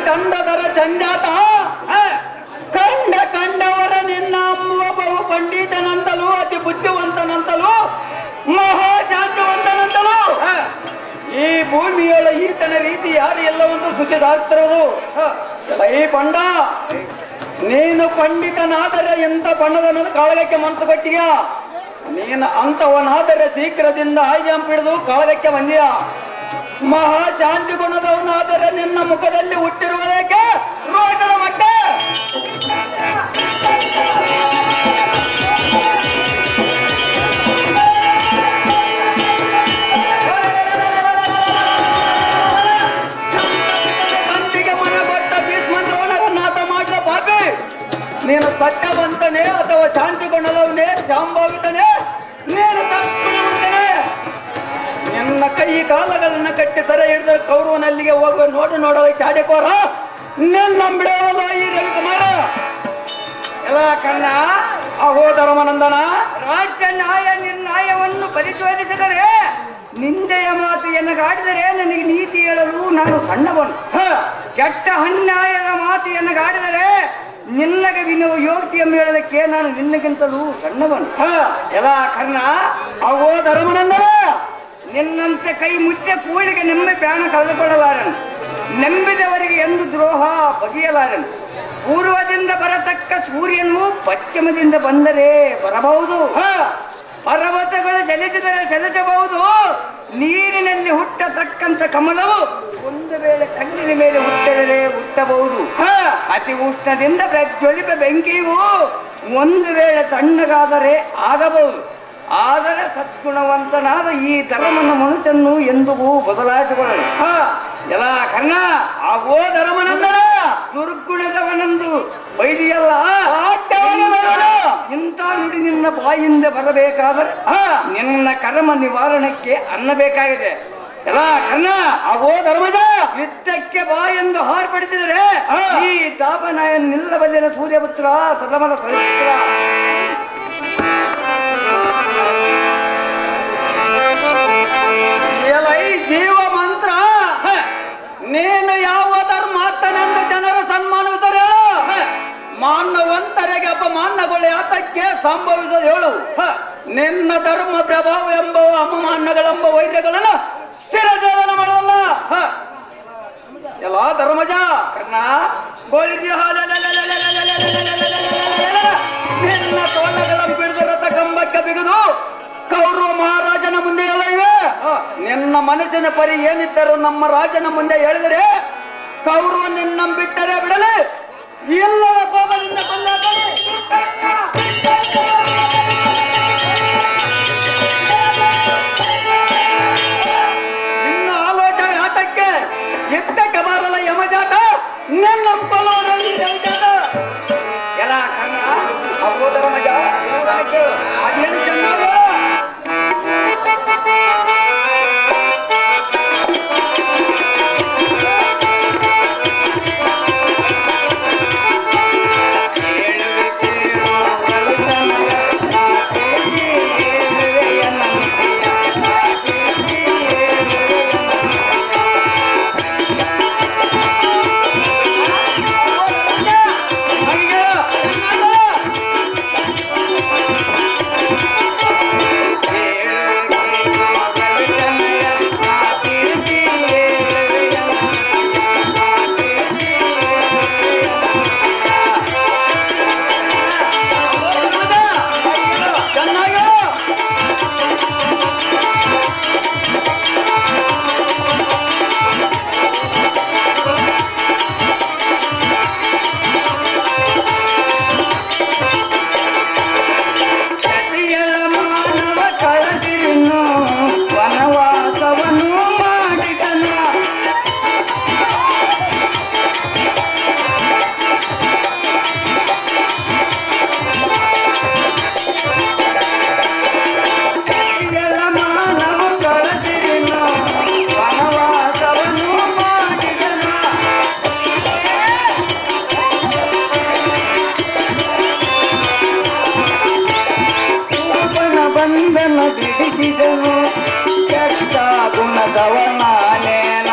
ಕಂಡದರ ಜಂಜಾತ ಕಂಡವರ ನಿನ್ನ ಅಮ್ಮುವ ಬಹು ಪಂಡಿತನಂತಲೂ ಅತಿ ಬುದ್ಧಿವಂತನಂತಲೂ ಮಹಾಶಾಂತವಂತನಂತಲೂ ಈ ಭೂಮಿಯೊಳ ಈತನ ರೀತಿ ಯಾರು ಎಲ್ಲವಂತೂ ಸುದ್ದಿದಾಗ್ತಿರೋದು. ಈ ಪಂಡ ನೀನು ಪಂಡಿತನಾದರೆ ಎಂತ ಪಂಡದ ಕಾಳಗಕ್ಕೆ ಮನಸ್ಸು ಕೊಟ್ಟಿಯ, ನೀನು ಅಂತವನಾದರೆ ಶೀಘ್ರದಿಂದ ಹಿಡಿದು ಕಾಳಗಕ್ಕೆ ಬಂದಿಯ. ಮಹಾಶಾಂತಿ ಗುಣದವನಾದರೆ ನಿನ್ನ ಮುಖದಲ್ಲಿ ಹುಟ್ಟಿರುವುದಕ್ಕೆ ರೋಗದ ಮಟ್ಟೆ. ನೀನು ಸತ್ಯವಂತನೇ ಅಥವಾ ಶಾಂತಿಗೊಂಡವನೇ ಶಾಂಭಾವಿತನೇ, ನೀನು ತತ್ವವಂತನೇ. ನಿನ್ನ ಕೈ ಕಾಲಗಳನ್ನ ಕಟ್ಟಿ ಸೆರೆ ಹಿಡಿದ ಕೌರವನಲ್ಲಿಗೆ ಹೋಗುವ ನೋಡುವ ಚಾಡಿಕೋರ ನಿನ್ನ ಬಿಡೋಲ್ಲ ಈ ರವಿಕುಮಾರ. ಎಲ್ಲ ಕಣ್ಣ ಅಹೋಧರ್ಮನಂದನ ರಾಜ್ಯ ನ್ಯಾಯ ನಿರ್ಣಯವನ್ನು ಪರಿಶೋಧಿಸಿದರೆ ನಿಂದೆಯ ಮಾತು ಎನ್ನಗಾಡಿದರೆ ನನಗೆ ನೀತಿ ಹೇಳಲು ನಾನು ಸಣ್ಣವನು. ಕೆಟ್ಟ ಅನ್ಯಾಯದ ಮಾತು ಎನ್ನಗಾಡಿದರೆ ನಿನ್ನಗೆ ವಿನವ ಯೋಗ್ತಿಯನ್ನು ಹೇಳೋದಕ್ಕೆ ನಾನು ನಿನ್ನಗಿಂತಲೂ ಸಣ್ಣವನು. ಎಲ್ಲ ಕರ್ಣ ಅವೋ ಧರ್ಮನಂದನ, ನಿನ್ನಂತೆ ಕೈ ಮುಚ್ಚೆ ಕೂಳಿಗೆ ನೆಮ್ಮೆ ಪ್ರಾಣ ಕಳೆದುಕೊಳ್ಳಲಾರನು. ನಂಬಿದವರಿಗೆ ಎಂದು ದ್ರೋಹ ಬಗೆಯಲಾರನು. ಪೂರ್ವದಿಂದ ಬರತಕ್ಕ ಸೂರ್ಯನು ಪಶ್ಚಿಮದಿಂದ ಬಂದರೆ ಬರಬಹುದು. ಪರ್ವತಗಳು ಚಲಿಸಿದರೆ ಚಲಿಸಬಹುದು. ನೀರಿನಲ್ಲಿ ಹುಟ್ಟತಕ್ಕಂಥ ಕಮಲವು ಒಂದು ವೇಳೆ ಕಣ್ಣಿನ ಮೇಲೆ ಹುಟ್ಟಿದರೆ ಹುಟ್ಟಬಹುದು. ಅತಿ ಉಷ್ಣದಿಂದ ಪ್ರಜ್ವಲಿತ ಬೆಂಕಿಯು ಒಂದು ವೇಳೆ ತಣ್ಣಗಾದರೆ ಆಗಬಹುದು. ಆದರೆ ಸದ್ಗುಣವಂತನಾದ ಈ ಧರ್ಮನ ಮನುಷ್ಯನು ಎಂದಿಗೂ ಬದಲಾಯಿಸಿಕೊಳ್ಳಲು. ಎಲ್ಲ ಕರ್ಣ ಆಗೋ ಧರ್ಮನಂದನ ದುರ್ಗುಣದವನೆಂದು ಬೈದಿಯಲ್ಲ, ಇಂಥ ನುಡಿ ನಿನ್ನ ಬಾಯಿಂದ ಬರಬೇಕಾದರೆ ನಿನ್ನ ಕರ್ಮ ನಿವಾರಣಕ್ಕೆ ಅನ್ನಬೇಕಾಗಿದೆ. ಎಲ್ಲ ಕರ್ಣ ಆಗೋ ಧರ್ಮದ ಯುದ್ಧಕ್ಕೆ ಬಾ ಎಂದು ಹಾರ್ಪಡಿಸಿದರೆ ಈ ತಾಪನಾಯ ನಿಲ್ಲಬಲ್ಲಿನ ಸೂರ್ಯಪುತ್ರ ಸದಮನ ಸರಿತ್ರ. ಜೀವ ಮಂತ್ರ ನೀನು ಯಾವ ಧರ್ಮಾರ್ಥನೆಂದು ಜನರು ಸನ್ಮಾನಿಸುತ್ತಾರೆ ಹೇಳು. ಮಾನವಂತರಿಗೆ ಅಪಮಾನಗಳು ಯಾತಕ್ಕೆ ಸಂಭವಿಸೋದು ಹೇಳು. ನಿನ್ನ ಧರ್ಮ ಪ್ರಭಾವ ಎಂಬ ಅಪಮಾನಗಳೆಂಬ ವೈದ್ಯಗಳನ್ನು ಶಿರಛೇದನ ಮಾಡಲ್ಲ. ಎಲ್ಲ ಧರ್ಮಜ ಕರ್ಣ ಗೋಳಿಗೆ ನಿನ್ನ ತೋಳಗಳನ್ನು ಬಿಡಿದ ರಥ ಕಂಬಕ್ಕೆ ಬಿಗಿದು ಕೌರವ ಮಹಾರಾಜನ ಮುಂದೆ ಎಲ್ಲ ಇವೆ. ನಿನ್ನ ಮನಸ್ಸಿನ ಪರಿ ಏನಿದ್ದರೂ ನಮ್ಮ ರಾಜನ ಮುಂದೆ ಹೇಳಿದರೆ ಕೌರವ ನಿನ್ನ ಬಿಟ್ಟರೆ ಬಿಡಲಿ, ಇಲ್ಲದ ಕೋಪದಿಂದ ನಿನ್ನ ಆಲೋಚನೆ ಆಟಕ್ಕೆ ಎತ್ತಕ್ಕೆ ಬಾರಲ್ಲ ಯಮಜಾತ. ನಿನ್ನ ಎಲ್ಲ ಕಣ್ಣ ಅಬೋಧರ ಮಜ ಅದೇನು ಚೆನ್ನಾಗ ಬಿಡಿಸಿದನು ಕೆಟ್ಟ ಗುಣದವನಾನೇನ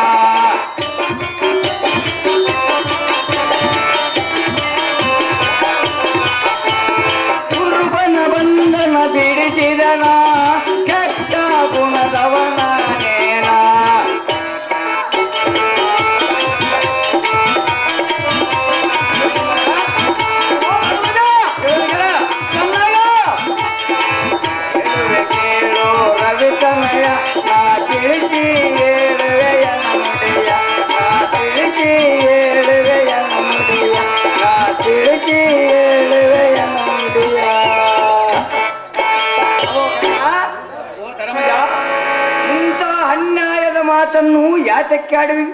ಯಾತಕ್ಕೆ ಆಡುವಿ?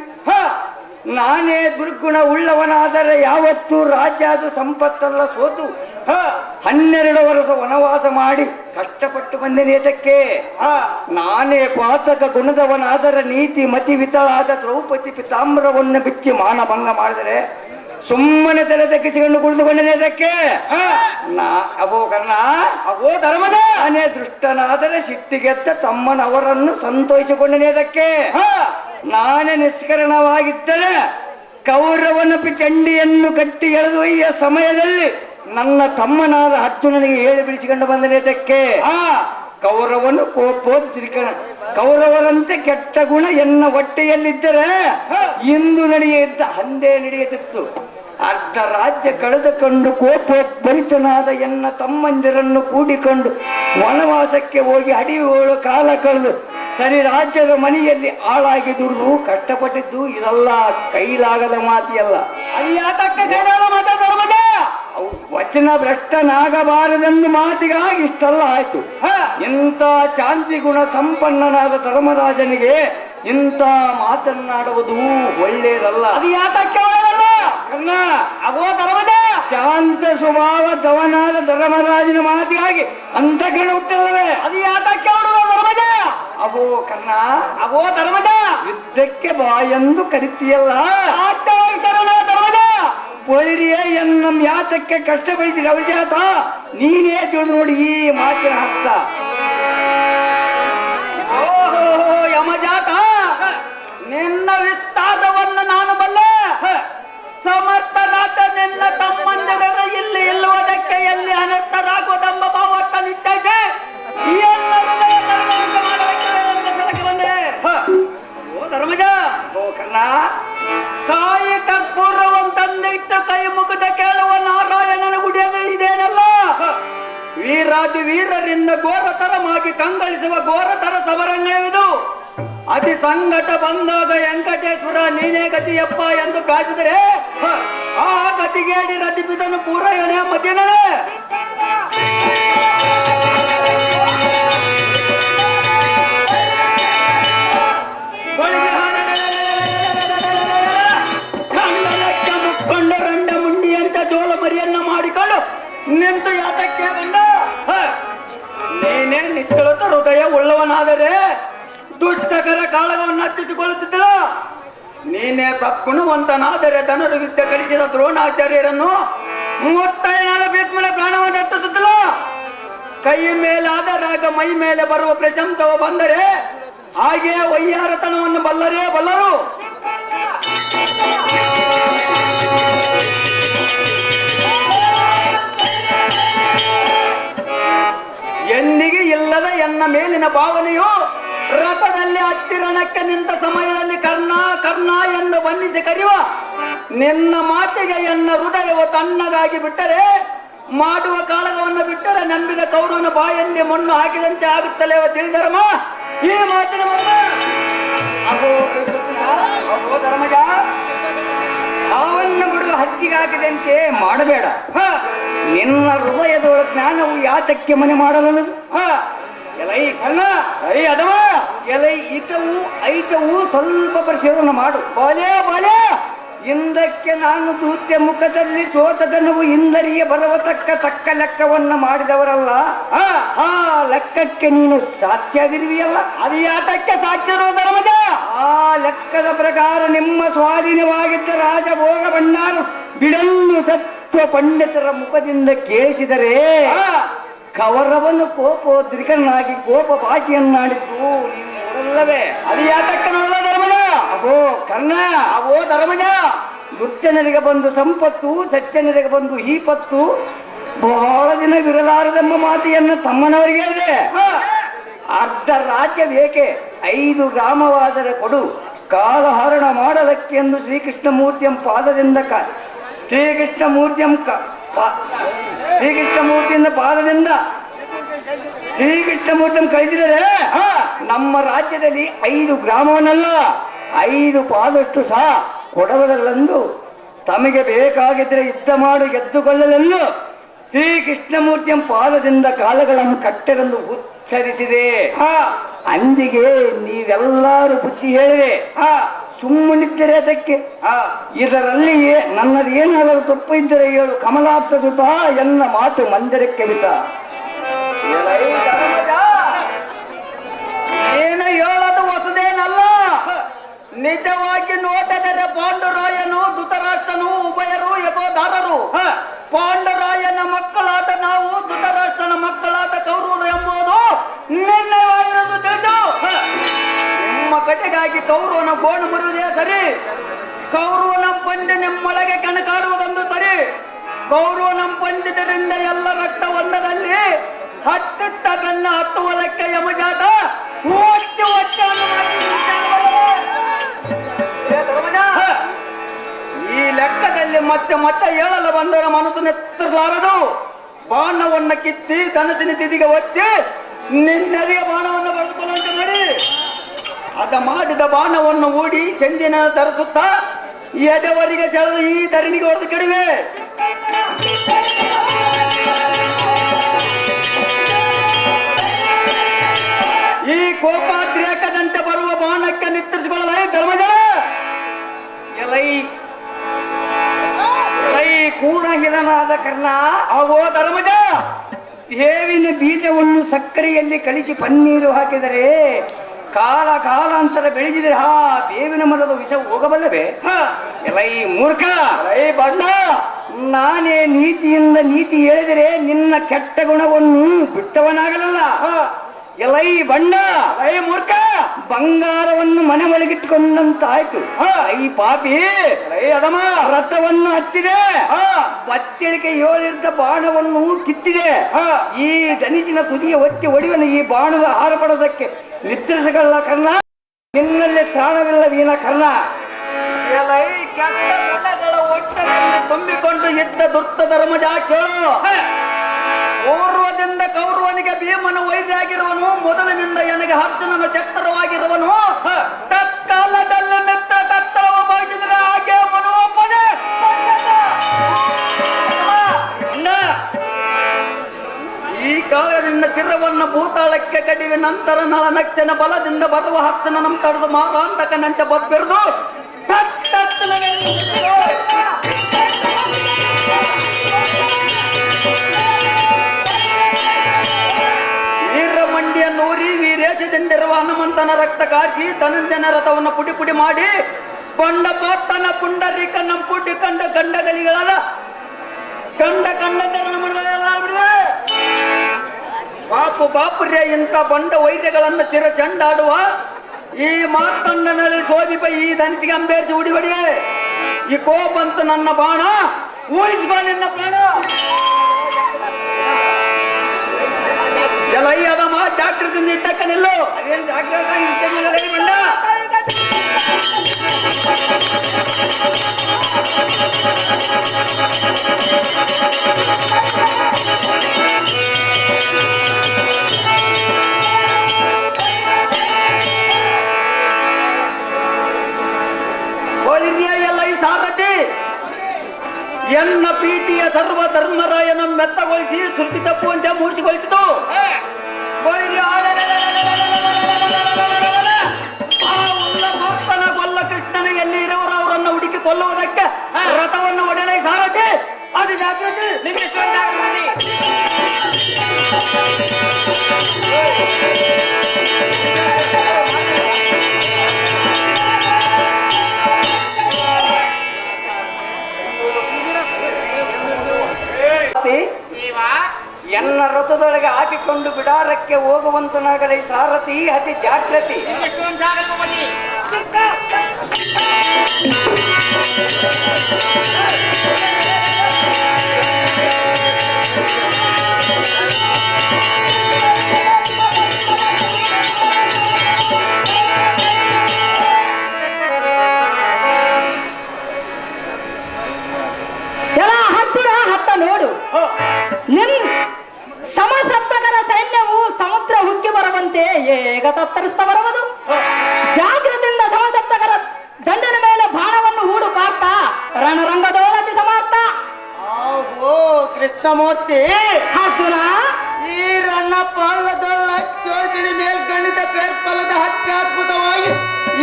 ನಾನೇ ದುರ್ಗುಣ ಉಳ್ಳವನಾದರೆ ಯಾವತ್ತೂ ರಾಜ್ಯ ಅದು ಸಂಪತ್ತಲ್ಲ ಸೋತು 12 ವರ್ಷ ವನವಾಸ ಮಾಡಿ ಕಷ್ಟಪಟ್ಟು ಬಂದೇನೆ. ಏತಕ್ಕೆ? ನಾನೇ ಪಾತಕ ಗುಣದವನಾದರೆ ನೀತಿ ಮತಿ ವಿತಳಾದ ದ್ರೌಪದಿ ಪಿತಾಂಬರವನ್ನು ಬಿಚ್ಚಿ ಮಾನಭಂಗ ಮಾಡಿದರೆ ಸುಮ್ಮನೆ ತಲೆ ತಗ್ಗಿಸಿಕೊಂಡು ಕುಳಿತುಕೊಂಡೇನೆ. ಅದಕ್ಕೆ ಅಬೋ ಕರ್ಣ, ಅಬೋ ಧರ್ಮದ ನಾನೇ ದುಷ್ಟನಾದರೆ ಸಿಟ್ಟಿಗೆತ್ತ ತಮ್ಮನವರನ್ನು ಸಂತೋಷಿಸಿಕೊಂಡೇನೆ. ಅದಕ್ಕೆ ನಾನೇ ನಿಷ್ಕರಣವಾಗಿದ್ದರೆ ಕೌರವನ ಚಂಡಿಯನ್ನು ಕಟ್ಟಿ ಎಳೆದು ಈ ಸಮಯದಲ್ಲಿ ನನ್ನ ತಮ್ಮನಾದ ಅರ್ಜುನನಿಗೆ ಹೇಳಿ ಬಿಡಿಸಿಕೊಂಡು ಬಂದನೆ. ಅದಕ್ಕೆ ಕೌರವನು ಕೋಪೋದ್ರಿಕನ ಕೌರವರಂತೆ ಕೆಟ್ಟ ಗುಣ ಎನ್ನ ಹೊಟ್ಟೆಯಲ್ಲಿದ್ದರೆ ಇಂದು ನಡೆಯುತ್ತ ಅಂದೇ ನಡೆಯುತ್ತಿತ್ತು. ಅರ್ಧ ರಾಜ್ಯ ಕಳೆದುಕೊಂಡು ಕೋಪೋದ್ಭರಿತನಾದ ಎನ್ನ ತಮ್ಮಂದಿರನ್ನು ಕೂಡಿಕೊಂಡು ವನವಾಸಕ್ಕೆ ಹೋಗಿ ಅಡಿಯೋಳು ಕಾಲ ಕಳೆದು ಸರಿ ರಾಜ್ಯದ ಮನೆಯಲ್ಲಿ ಆಳಾಗಿ ದುಡಿದು ಕಷ್ಟಪಟ್ಟಿದ್ದು ಇದೆಲ್ಲ ಕೈಲಾಗದ ಮಾತಿಯಲ್ಲ. ಅದು ಯಾತಕ್ಕೆ ಕೈಲಾದ ಮಾತ ಧರ್ಮದ? ವಚನ ಭ್ರಷ್ಟನಾಗಬಾರದೆಂದು ಮಾತಿಗಾಗಿ ಇಷ್ಟೆಲ್ಲ ಆಯ್ತು. ಇಂಥ ಶಾಂತಿ ಗುಣ ಸಂಪನ್ನನಾದ ಧರ್ಮರಾಜನಿಗೆ ಇಂಥ ಮಾತನ್ನಾಡುವುದು ಒಳ್ಳೆಯದಲ್ಲ. ಅದು ಯಾತಕ್ಕೆ ಅವೋ ಧರ್ಮದ ಶಾಂತ ಸ್ವಭಾವದವನಾದ ಧರ್ಮರಾಜನ ಮಾತಿಗಾಗಿ ಅಂತಕರಣ ಹುಟ್ಟಲ್ಲವೇ? ಅದು ಯಾತಕ್ಕೆ ಧರ್ಮದ? ಅವೋ ಕರ್ಣ, ಅವೋ ಧರ್ಮದ ಯುದ್ಧಕ್ಕೆ ಬಾಯೆಂದು ಕರಿತೀಯಲ್ಲ ಧರ್ಮದ ಒಳ್ಳೆಯ ಎನ್ನ ಯಾತಕ್ಕೆ ಕಷ್ಟಪಡಿಸಿದ ಅವಶ್ಯತ ನೀನೇ ತಿಳಿದು ನೋಡಿ ಈ ಮಾತಿನ ಅರ್ಥ. ಓಹೋ ಯಮಜಾತ, ನಿನ್ನ ವಿಸ್ತಾರವನ್ನು ನಾನು ಬಲ್ಲೆ. ಸಮರ್ಥನಾದ ನಿನ್ನ ತಮ್ಮಂದಿರ ಇಲ್ಲಿ ಇಲ್ಲುವುದಕ್ಕೆ ಎಲ್ಲಿ ಅನರ್ಥರಾಗುವುದೆಂಬ ಭಾವತ್ತ ನಿಶ್ಚಯಿಸಿ ಧರ್ಮಜ. ಓ ಕರ್ಣ, ಕಾಯಿ ಕರ್ಪೂರವಂತಂದಿಟ್ಟು ಕೈ ಮುಗಿದ ಕೇಳುವ ನಾರಾಯಣನ ಗುಡಿಯದು ಇದೇನಲ್ಲ. ವೀರಾದಿ ವೀರರಿಂದ ಘೋರತರವಾಗಿ ಕಂಗಳಿಸುವ ಘೋರತರ ಸಮರಂಗವಿದು. ಅತಿ ಸಂಕಟ ಬಂದಾಗ ವೆಂಕಟೇಶ್ವರ ನೀನೇ ಗತಿಯಪ್ಪ ಎಂದು ಕಾದಿದರೆ ಆ ಗತಿಗೇಡಿ ರತಿಪಿದನು ಪೂರೈಯನೇ ಮಧ್ಯನೇ. ಮುಕ್ಕೊಂಡು ರಂಡ ಮುಂಡಿ ಅಂತ ಜೋಲ ಮರಿಯನ್ನ ಮಾಡಿಕೊಂಡು ನಿಂತು ಯಾತಕ್ಕೆ ಬಂದ? ನೀನೇ ನಿಶ್ಚಲತ ಹೃದಯ ಉಳ್ಳವನಾದರೆ ದುಷ್ಟಕರ ಕಾಳಗವನ್ನು ಹತ್ತಿಸಿಕೊಳ್ಳುತ್ತಿದ್ದ. ನೀನೇ ಸದ್ಗುಣವಂತನಾದರೆ ಧನುರು ವಿದ್ಯೆ ಕಲಿಸಿದ ದ್ರೋಣಾಚಾರ್ಯರನ್ನು 35 ಭೀಷ್ಮನ ಪ್ರಾಣವನ್ನು ಹತ್ತಿಸುತ್ತಿಲ್ಲ. ಕೈ ಮೇಲಾದರಾಗ ಮೈ ಮೇಲೆ ಬರುವ ಪ್ರಶಂಸವ ಬಂದರೆ ಹಾಗೆ ವೈಯಾರತನವನ್ನು ಬಲ್ಲರೇ ಬಲ್ಲರು. ಎಂದಿಗೆ ಇಲ್ಲದ ಎನ್ನ ಮೇಲಿನ ಭಾವನೆಯು ರಥದಲ್ಲಿ ಹತ್ತಿರಣಕ್ಕೆ ನಿಂತ ಸಮಯದಲ್ಲಿ ಕರ್ಣ ಕರ್ಣ ಎಂದು ಬನ್ನಿಸಿ ಕರೆಯುವ ನಿನ್ನ ಮಾತಿಗೆ ಎನ್ನ ಹೃದಯವು ತಣ್ಣಗಾಗಿ ಬಿಟ್ಟರೆ, ಮಾಡುವ ಕಾಳಗವನ್ನು ಬಿಟ್ಟರೆ ನಂಬಿದ ಕೌರವನ ಬಾಯಲ್ಲಿ ಮಣ್ಣು ಹಾಕಿದಂತೆ ಆಗುತ್ತಲೇ ತಿಳಿದರಮ್ಮ ಈ ಮಾತಿನ ಧರ್ಮಜ. ಅವನ್ನು ಬಿಡುವ ಹಕ್ಕಿಗಾಗದಂತೆ ಮಾಡಬೇಡ. ನಿನ್ನ ಹೃದಯದೊಳ ಜ್ಞಾನವು ಯಾತಕ್ಕೆ ಮನೆ ಮಾಡಲು? ಎಲೈ ಕಲ್ಲ ಐ ಅದವ ಎಲೈ ಇತವು ಐತವು ಸ್ವಲ್ಪ ಪರಿಶೀಲನೆ ಮಾಡು. ಬಾಲ್ಯ ಬಾಲ್ಯ ಹಿಂದಕ್ಕೆ ನಾನು ದೂತ್ಯ ಮುಖದಲ್ಲಿ ಸೋತದನವು ಹಿಂದರಿಗೆ ಬರವತಕ್ಕ ತಕ್ಕ ಲೆಕ್ಕವನ್ನ ಮಾಡಿದವರಲ್ಲ. ಆ ಲೆಕ್ಕಕ್ಕೆ ನೀನು ಸಾಕ್ಷಿಯಾಗಿರುವಿಯಲ್ಲ. ಅದು ಯಾತಕ್ಕೆ ಸಾಕ್ಷ್ಯರೋ ಧರ್ಮದ? ಆ ಲೆಕ್ಕದ ಪ್ರಕಾರ ನಿಮ್ಮ ಸ್ವಾಧೀನವಾಗಿದ್ದ ರಾಜಭೋಗ ಭಂಡಾರ ಬಿಡನ್ನು ತತ್ವ ಪಂಡಿತರ ಮುಖದಿಂದ ಕೇಳಿಸಿದರೆ ಕೌರವನು ಕೋಪೋದ್ರಿಕನಾಗಿ ಕೋಪ ಭಾಷೆಯನ್ನಾಡಿದ್ದು ನೀನು ನೋಡಲ್ಲವೇ? ಅದು ಯಾತಕ್ಕೆ ನೋಡಲ್ಲ ಧರ್ಮಜ? ಅಗೋ ಕರ್ಣ, ಅವೋ ಧರ್ಮಜ, ದುರ್ಜನರಿಗೆ ಬಂದು ಸಂಪತ್ತು, ಸಜ್ಜನರಿಗೆ ಬಂದು ಈ ಪತ್ತು ಬಹಳ ದಿನ ವಿರಲಾರದೆಂಬ ಮಾತಿಯನ್ನು ತಮ್ಮನವರಿಗೆ ಹೇಳಿದೆ. ಅರ್ಧ ರಾಜ್ಯ ಬೇಕೆ, 5 ಗ್ರಾಮವಾದರೆ ಕೊಡು, ಕಾಲಹರಣ ಮಾಡಲಕ್ಕೆಂದು ಶ್ರೀಕೃಷ್ಣಮೂರ್ತಿಯಂ ಪಾದದಿಂದ ಶ್ರೀಕೃಷ್ಣಮೂರ್ತಿಯಿಂದ ಪಾದದಿಂದ ಶ್ರೀಕೃಷ್ಣಮೂರ್ತಿ ಕಳಿಸಿದರೆ ನಮ್ಮ ರಾಜ್ಯದಲ್ಲಿ 5 ಗ್ರಾಮವನ್ನಲ್ಲ 5 ಪಾದಷ್ಟು ಸಹ ಕೊಡವರಲ್ಲಂದು ತಮಗೆ ಬೇಕಾಗಿದ್ರೆ ಯುದ್ಧ ಮಾಡು ಗೆದ್ದುಕೊಳ್ಳಲೆಂದು ಶ್ರೀ ಕೃಷ್ಣಮೂರ್ತಿಯ ಪಾದದಿಂದ ಕಾಲಗಳನ್ನು ಕಟ್ಟರೆಂದು ಉಚ್ಚರಿಸಿದೆ. ಅಂದಿಗೆ ನೀವೆಲ್ಲರೂ ಬುದ್ಧಿ ಹೇಳಿದೆ. ಸುಮ್ಮನಿದ್ದರೆ ಅದಕ್ಕೆ ಇದರಲ್ಲಿ ನನ್ನದು ಏನಾದರೂ ತಪ್ಪು ಇದ್ದರೆ ಹೇಳು ಕಮಲಾಪ್ತ ಸುತ ಎನ್ನ ಮಾತು ಮಂದಿರಕ್ಕೆ ಬಿತ. ಏನು ಹೇಳೋದು ಹೊಸದೇನಲ್ಲ. ನಿಜವಾಗಿ ನೋಡಿದರೆ ಪಾಂಡುರಾಯನು ಧೃತರಾಷ್ಟ್ರನು ಉಭಯರು ಯಥೋಧಾರರು. ಪಾಂಡುರಾಯನ ಮಕ್ಕಳಾದ ನಾವು ಧೃತರಾಷ್ಟ್ರನ ಮಕ್ಕಳಾದ ಕೌರವರು ಎಂಬುದು ನಿರ್ಣಯವಾಗಿರುವುದು ತಿಳಿದು ನಿಮ್ಮ ಕಡೆಗಾಗಿ ಕೌರವನ ಗೋಣು ಮುರಿಯುವುದೇ ಸರಿ. ಕೌರವನ ಪಂದ್ಯ ನಿಮ್ಮೊಳಗೆ ಕಣಕಾಡುವುದೊಂದು ಸರಿ. ಕೌರವನ ಪಂದ್ಯದಿಂದ ಎಲ್ಲ ರಕ್ತ ಒಂದರಲ್ಲಿ ಹತ್ತಿಟ್ಟ ಬೆನ್ನ ಹತ್ತುವುದಕ್ಕೆ ಯಮಜಾತ ಈ ಲೆಕ್ಕದಲ್ಲಿ ಮತ್ತೆ ಮತ್ತೆ ಹೇಳಲು ಬಂದವರ ಮನಸ್ಸು ನೆತ್ತಲಾರದು. ಬಾಣವನ್ನ ಕಿತ್ತಿ ಧನಸಿನ ತಿದಿಗೆ ಒತ್ತಿ ನಿನ್ನದಿಗೆ ಬಾಣವನ್ನು ಬಳಸಿಕೊಳ್ಳುವಂತೆ ಮಾಡಿ ಅದ ಮಾಡಿದ ಬಾಣವನ್ನು ಹೂಡಿ ಚೆಂದಿನ ಧರಿಸುತ್ತಾ ಎದೆವರಿಗೆ ಸೆಳೆದು ಈ ಧರಣಿಗೆ ಹೊಡೆದು ಕೆಡವೆ. ಈ ಕೋಪಾದ್ರೇಕದಂತೆ ಬರುವ ಬಾಣಕ್ಕೆ ನಿತ್ತರಿಸಿಕೊಳ್ಳಲ ಧರ್ಮಜನ ಎಲೈ ಕೂಡಹಿಲನಾದ ಕರ್ಣ. ಆಗೋ ಧರ್ಮಜ, ಹೇವಿನ ಬೀಜವನ್ನು ಸಕ್ಕರೆಯಲ್ಲಿ ಕಲಿಸಿ ಪನ್ನೀರು ಹಾಕಿದರೆ ಕಾಲ ಕಾಲಾಂತರ ಬೆಳೆಸಿದರೆ ಬೇವಿನ ಮರದ ವಿಷ ಹೋಗಬಲ್ಲವೇ? ಎಲೈ ಮೂರ್ಖ, ಎಲೈ ಬಣ್ಣ, ನಾನೇ ನೀತಿಯಿಂದ ನೀತಿ ಹೇಳಿದರೆ ನಿನ್ನ ಕೆಟ್ಟ ಗುಣವನ್ನು ಬಿಟ್ಟವನಾಗಲಲ್ಲ. ಎಲೈ ಬಣ್ಣ, ಎಲೈ ಮೂರ್ಖ, ಬಂಗಾರವನ್ನು ಮನೆ ಒಳಗಿಟ್ಟುಕೊಂಡಂತಾಯ್ತು. ಐ ಪಾಪಿ, ಎಲೈ ಅದಮ, ರಥವನ್ನು ಹತ್ತಿದೆ, ಬತ್ತಳಿಕೆ ಏಳಿದ್ದ ಬಾಣವನ್ನು ಕಿತ್ತಿದೆ. ಈ ಧನಿಸಿನ ತುದಿಯ ಒತ್ತಿ ಹೊಡೆಯುವ ಈ ಬಾಣದ ಹಾರಪಡೋದಕ್ಕೆ ನಿದ್ರಿಸಗಲ್ಲ ಕರ್ಣ. ನಿನ್ನಲ್ಲಿ ಪ್ರಾಣವಿಲ್ಲ ವೀನ ಕರ್ಣ. ಎಲೈ ಕೆಟ್ಟ ಗುಣಗಳ ಒಟ್ಟನ್ನು ತುಂಬಿಕೊಂಡು ಇದ್ದ ದುರ್ತ ಧರ್ಮಜ ಕೇಳು. ಪೂರ್ವದಿಂದ ಕೌರವನಿಗೆ ಭೀಮನ ವೈದ್ಯಾಗಿರುವನು, ಮೊದಲಿನಿಂದ ನನಗೆ ಅರ್ಜುನನ ಚಕ್ರವಾಗಿರುವನು. ತತ್ಕಾಲದಲ್ಲಿ ಮಿತ್ರ ತತ್ತರವ ಬಯಸಿದರೆ ಹಾಗೆ ಮನೋಪನೆ ಈ ಕಾಲದಿಂದ ಚಿರವನ್ನ ಭೂತಾಳಕ್ಕೆ ಕಡಿವೆ. ನಂತರ ನಳನಕ್ಷನ ಬಲದಿಂದ ಬರುವ ಹತ್ತನ ನಮ್ಮ ತಡೆದು ಮಾರಾಂತಕನಂತೆ ಬಬ್ಬಿರುದು ವೀರಮಂಡಿಯ ನೂರಿ ವೀರೇಶದಿಂದಿರುವ ಹನುಮಂತನ ರಕ್ತ ಕಾಚಿ ಧನಂಜನ ರಥವನ್ನು ಪುಡಿ ಪುಡಿ ಮಾಡಿ ಕೊಂಡ ಪಾತನ ಪುಂಡರೀಕನ ಪುಡಿ ಕಂಡ ಗಂಡಗಲಿಗಳ ಕಂಡ ಬಾಪು ಬಾಪುರ್ಯ ಇಂಥ ಬಂಡ ವೈದ್ಯಗಳನ್ನು ಚಿರ ಚಂಡಾಡುವ ಈ ಮಾತಣ್ಣನಲ್ಲಿ ಶೋಭಿಪ ಈ ಧನಿಸಿಗೆ ಅಂಬೇರಿಸಿ ಉಡಿಬಡಿವೆ. ಈ ಕೋಪಂತ ನನ್ನ ಬಾಣ ಊಹಿಸ್ಕೊ ನಿನ್ನ ಪ್ರಾಣ. ಎಲೈ ಅದಮ್ಮ, ಜಾಗೃತಿಯಿಂದ ಇಟ್ಟಕ್ಕ ನಿಲ್ಲು. ಅದೇನು ಜಾಗೃತಿ ಬಂಡ ಎಲೈ ಸಾಧತಿ ಎನ್ನ ಪ್ರೀತಿಯ ಸರ್ವ ಧರ್ಮರಾಯನ ಮೆತ್ತಗೊಳಿಸಿ ಶ್ರುತಿ ತಪ್ಪುವಂತೆ ಮೂರ್ಛಿಗೊಳಿಸಿತು. ಕೊಲ್ಲ ಕೃಷ್ಣನ ಎಲ್ಲಿ ಇರುವರು ಅವರನ್ನು ಹುಡುಕಿ ಕೊಲ್ಲುವುದಕ್ಕೆ ರಥವನ್ನು ಒಡೆಯಲೈ ಸಾರಥಿ. ಅದು ಜಾಗೃತಿ. ಎನ್ನ ರಥದೊಳಗೆ ಹಾಕಿಕೊಂಡು ಬಿಡಾರಕ್ಕೆ ಹೋಗುವಂತನಾಗಲೈ ಸಾರಥಿ. ಅತಿ ಜಾಗೃತಿ. ಎಲ್ಲ ಹತ್ತಿರ ಹತ್ತ ನೋಡು. ನಿನ್ ಸಮಸಪ್ತಕರ ಸೈನ್ಯವು ಸಮುದ್ರ ಹುಕ್ಕಿ ಬರುವಂತೆ ಏಗ ತತ್ತರಿಸ್ತಾ ಬರುವುದು. ಜಾಗೃತಿಯಿಂದ ಸಮಸಪ್ತಕರ ದಂಡನ ಮೇಲೆ ಬಾಣವನ್ನು ಹೂಡು ಪಾರ್ಥ ರಣರಂಗದೋಳತಿ ಸಮಾರ್ಥ. ಓ ಕೃಷ್ಣಮೂರ್ತಿ ಅರ್ಜುನ ಈ ರಣ್ಣ ಪಾಳದೊಳ್ಳ ಯೋಜನೆ ಮೇಲ್ಗಣಿತ ಪೇರ್ಫಲದ ಅತ್ಯದ್ಭುತವಾಗಿ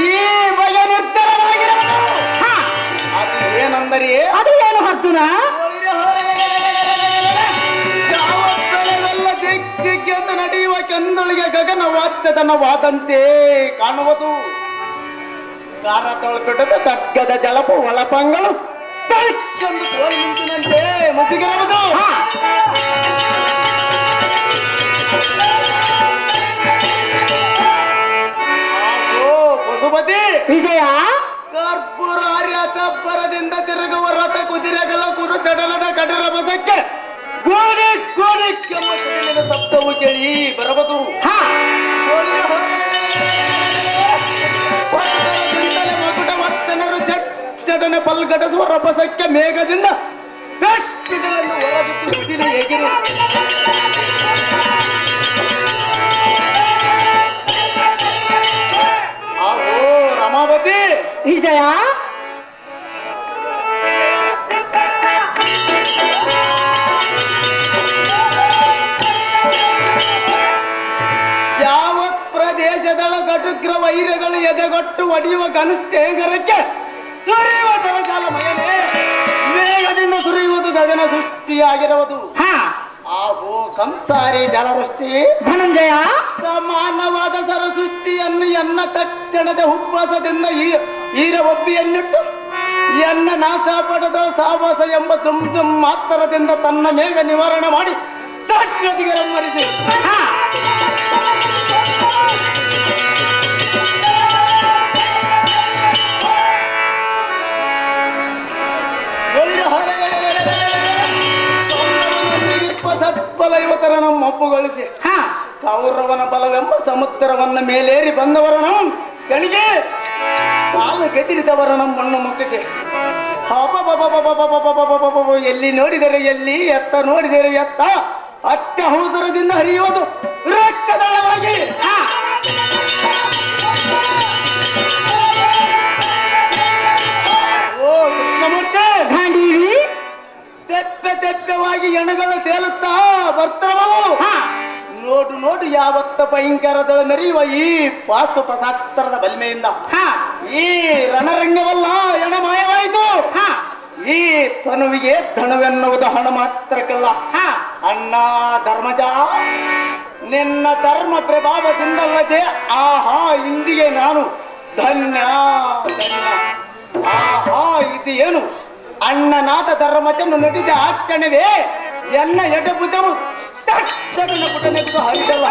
ಈ ಬಗೆ ನಿರ್ಧಾರವಾಗಿರುವುದು. ಹಾ, ಅದು ಏನಂದರೆ ಅದು ಏನು ಅರ್ಜುನ? ಯಾವತ್ತಲೆಲ್ಲ ದಿಕ್ಕಿಗೆಂದು ನಡೆಯುವ ಕೆಂದೊಳಿಗೆ ಗಗನ ವಾದ್ಯದನವಾದಂತೆ ಕಾಣುವುದು. ಗಾನ ತೊಳಪಿಟ್ಟದ ತಗ್ಗದ ಜಲಪು ಒಳಪಂಗಳು ತಳ್ಕೊಂಡು ತೋಲ್ ನಿಂತಿನಂತೆ ಮಸಿಗಿರುವುದು. ಹಾ, ಆಗೋ ಪಶುಪತಿ ವಿಜಯ ಕರ್ಪೂರ ತಬ್ಬರದಿಂದ ತಿರುಗುವ ರಥ ಕುದುರೆಗಳ ಕುರು ಕಡಲದ ಕಡಲ ಬಸಕ್ಕೆ ಗೋಡಿ ಗೋಡಿ ಕೆಮ್ಮ ಕಡಲಿನ ಶಬ್ದವು ಕೇಳಿ ಬರಬಹುದು. ಹಾ, ಮಗುಟ ವರ್ತನರು ಚಡನೆ ಪಲ್ಗಡಸುವ ರಭಸಕ್ಕೆ ಮೇಘದಿಂದ ಬೆಟ್ಟಗಳನ್ನು ಹೊರಬಿಟ್ಟು ಬಿಸಿಲು ಹೇಗಿರು. ಆಗೋ ರಮಾವತಿ ವಿಜಯ ಯಾವ ಪ್ರದೇಶದಳ ಗಟುಗ್ರ ವೈರಗಳು ಎದೆಗೊಟ್ಟು ಒಡೆಯುವ ಗನುಷ್ಠೇಗರಕ್ಕೆ ಸುರಿಯುವ ಜಲಜಾಲ ಮಯನೇ ಮೇಘದಿಂದ ಸುರಿಯುವುದು ಗಗನ ಸೃಷ್ಟಿಯಾಗಿರುವುದು. ಹಾ, ಆಗೋ ಸಂಸಾರಿ ಜಲವೃಷ್ಟಿ ಧನಂಜಯ ಸಮಾನವಾದ ಸರಸೃಷ್ಟಿಯನ್ನು ಎನ್ನ ತಕ್ಷಣದ ಉಪವಾಸದಿಂದ ಈರ ಒಬ್ಬಿಯನ್ನಿಟ್ಟು ಎನ್ನ ನಾಶ ಪಡೆದ ಸಾವಾಸ ಎಂಬ ದುಮ್ ಮಾತ್ರದಿಂದ ತನ್ನ ಮೇಘ ನಿವಾರಣೆ ಮಾಡಿ ಸಾಕ್ಷತಿಗೆ ರಮ್ಮರಿಸಿ. ಹಾ, ಸತ್ಬಲ ಯುವತರನ್ನು ಮಬ್ಬುಗೊಳಿಸಿ ಹಾ, ಕೌರವನ ಬಲವೆಂಬ ಸಮುದ್ರವನ್ನ ಮೇಲೇರಿ ಬಂದವರನು ಕಣಿಗೆ ಕಾಲು ಕೆತ್ತಿರಿದವರನ್ನು ಮಣ್ಣು ಮುಟ್ಟಿಸಿ ಎಲ್ಲಿ ನೋಡಿದರೆ ಎಲ್ಲಿ ಎತ್ತ ನೋಡಿದರೆ ಎತ್ತ ಅತ್ಯಹುದರದಿಂದ ಹರಿಯುವುದು ರಕ್ತದಳವಾಗಿ. ಹಾ, ಓ ಕೃಷ್ಣಮೂರ್ತಿ ಗಾಂಧೀವಿ ತೆಪ್ಪೆ ತೆಪ್ಪೆವಾಗಿ ಎಣಗಳು ತೇಲುತ್ತಾ ಬರ್ತರವು. ಹಾ, ನೋಡು ನೋಡು ಯಾವತ್ತ ಭಯಂಕರದಳ ಮೆರೆಯುವ ಈ ಪಾಶುಪಸಾಸ್ತ್ರದ ಬಲ್ಮೆಯಿಂದ ಹಾ, ಈ ರಣರಂಗವಲ್ಲ ಎಣಮಾಯವಾಯಿತು. ಹಾ, ಈ ತನುವಿಗೆ ಧನವೆನ್ನುವುದು ಹಣ ಮಾತ್ರಕ್ಕಲ್ಲ. ಹಾ, ಅಣ್ಣ ಧರ್ಮಜ ನಿನ್ನ ಧರ್ಮ ಪ್ರಭಾವದಿಂದಲ್ಲದೆ ಆಹಾ ಇಂದಿಗೆ ನಾನು ಧನ್ಯ ಧನ್ಯ. ಆಹಾ ಇದು ಏನು ಅಣ್ಣನಾದ ಧರ್ಮಜನ್ನು ನುಡಿದ ಆ ಕ್ಷಣವೇ ಎನ್ನ ಎಡಬುದವು ತಕ್ಷಣ ಪುಟನೆದ್ದು ಹರಿದಲ್ಲ.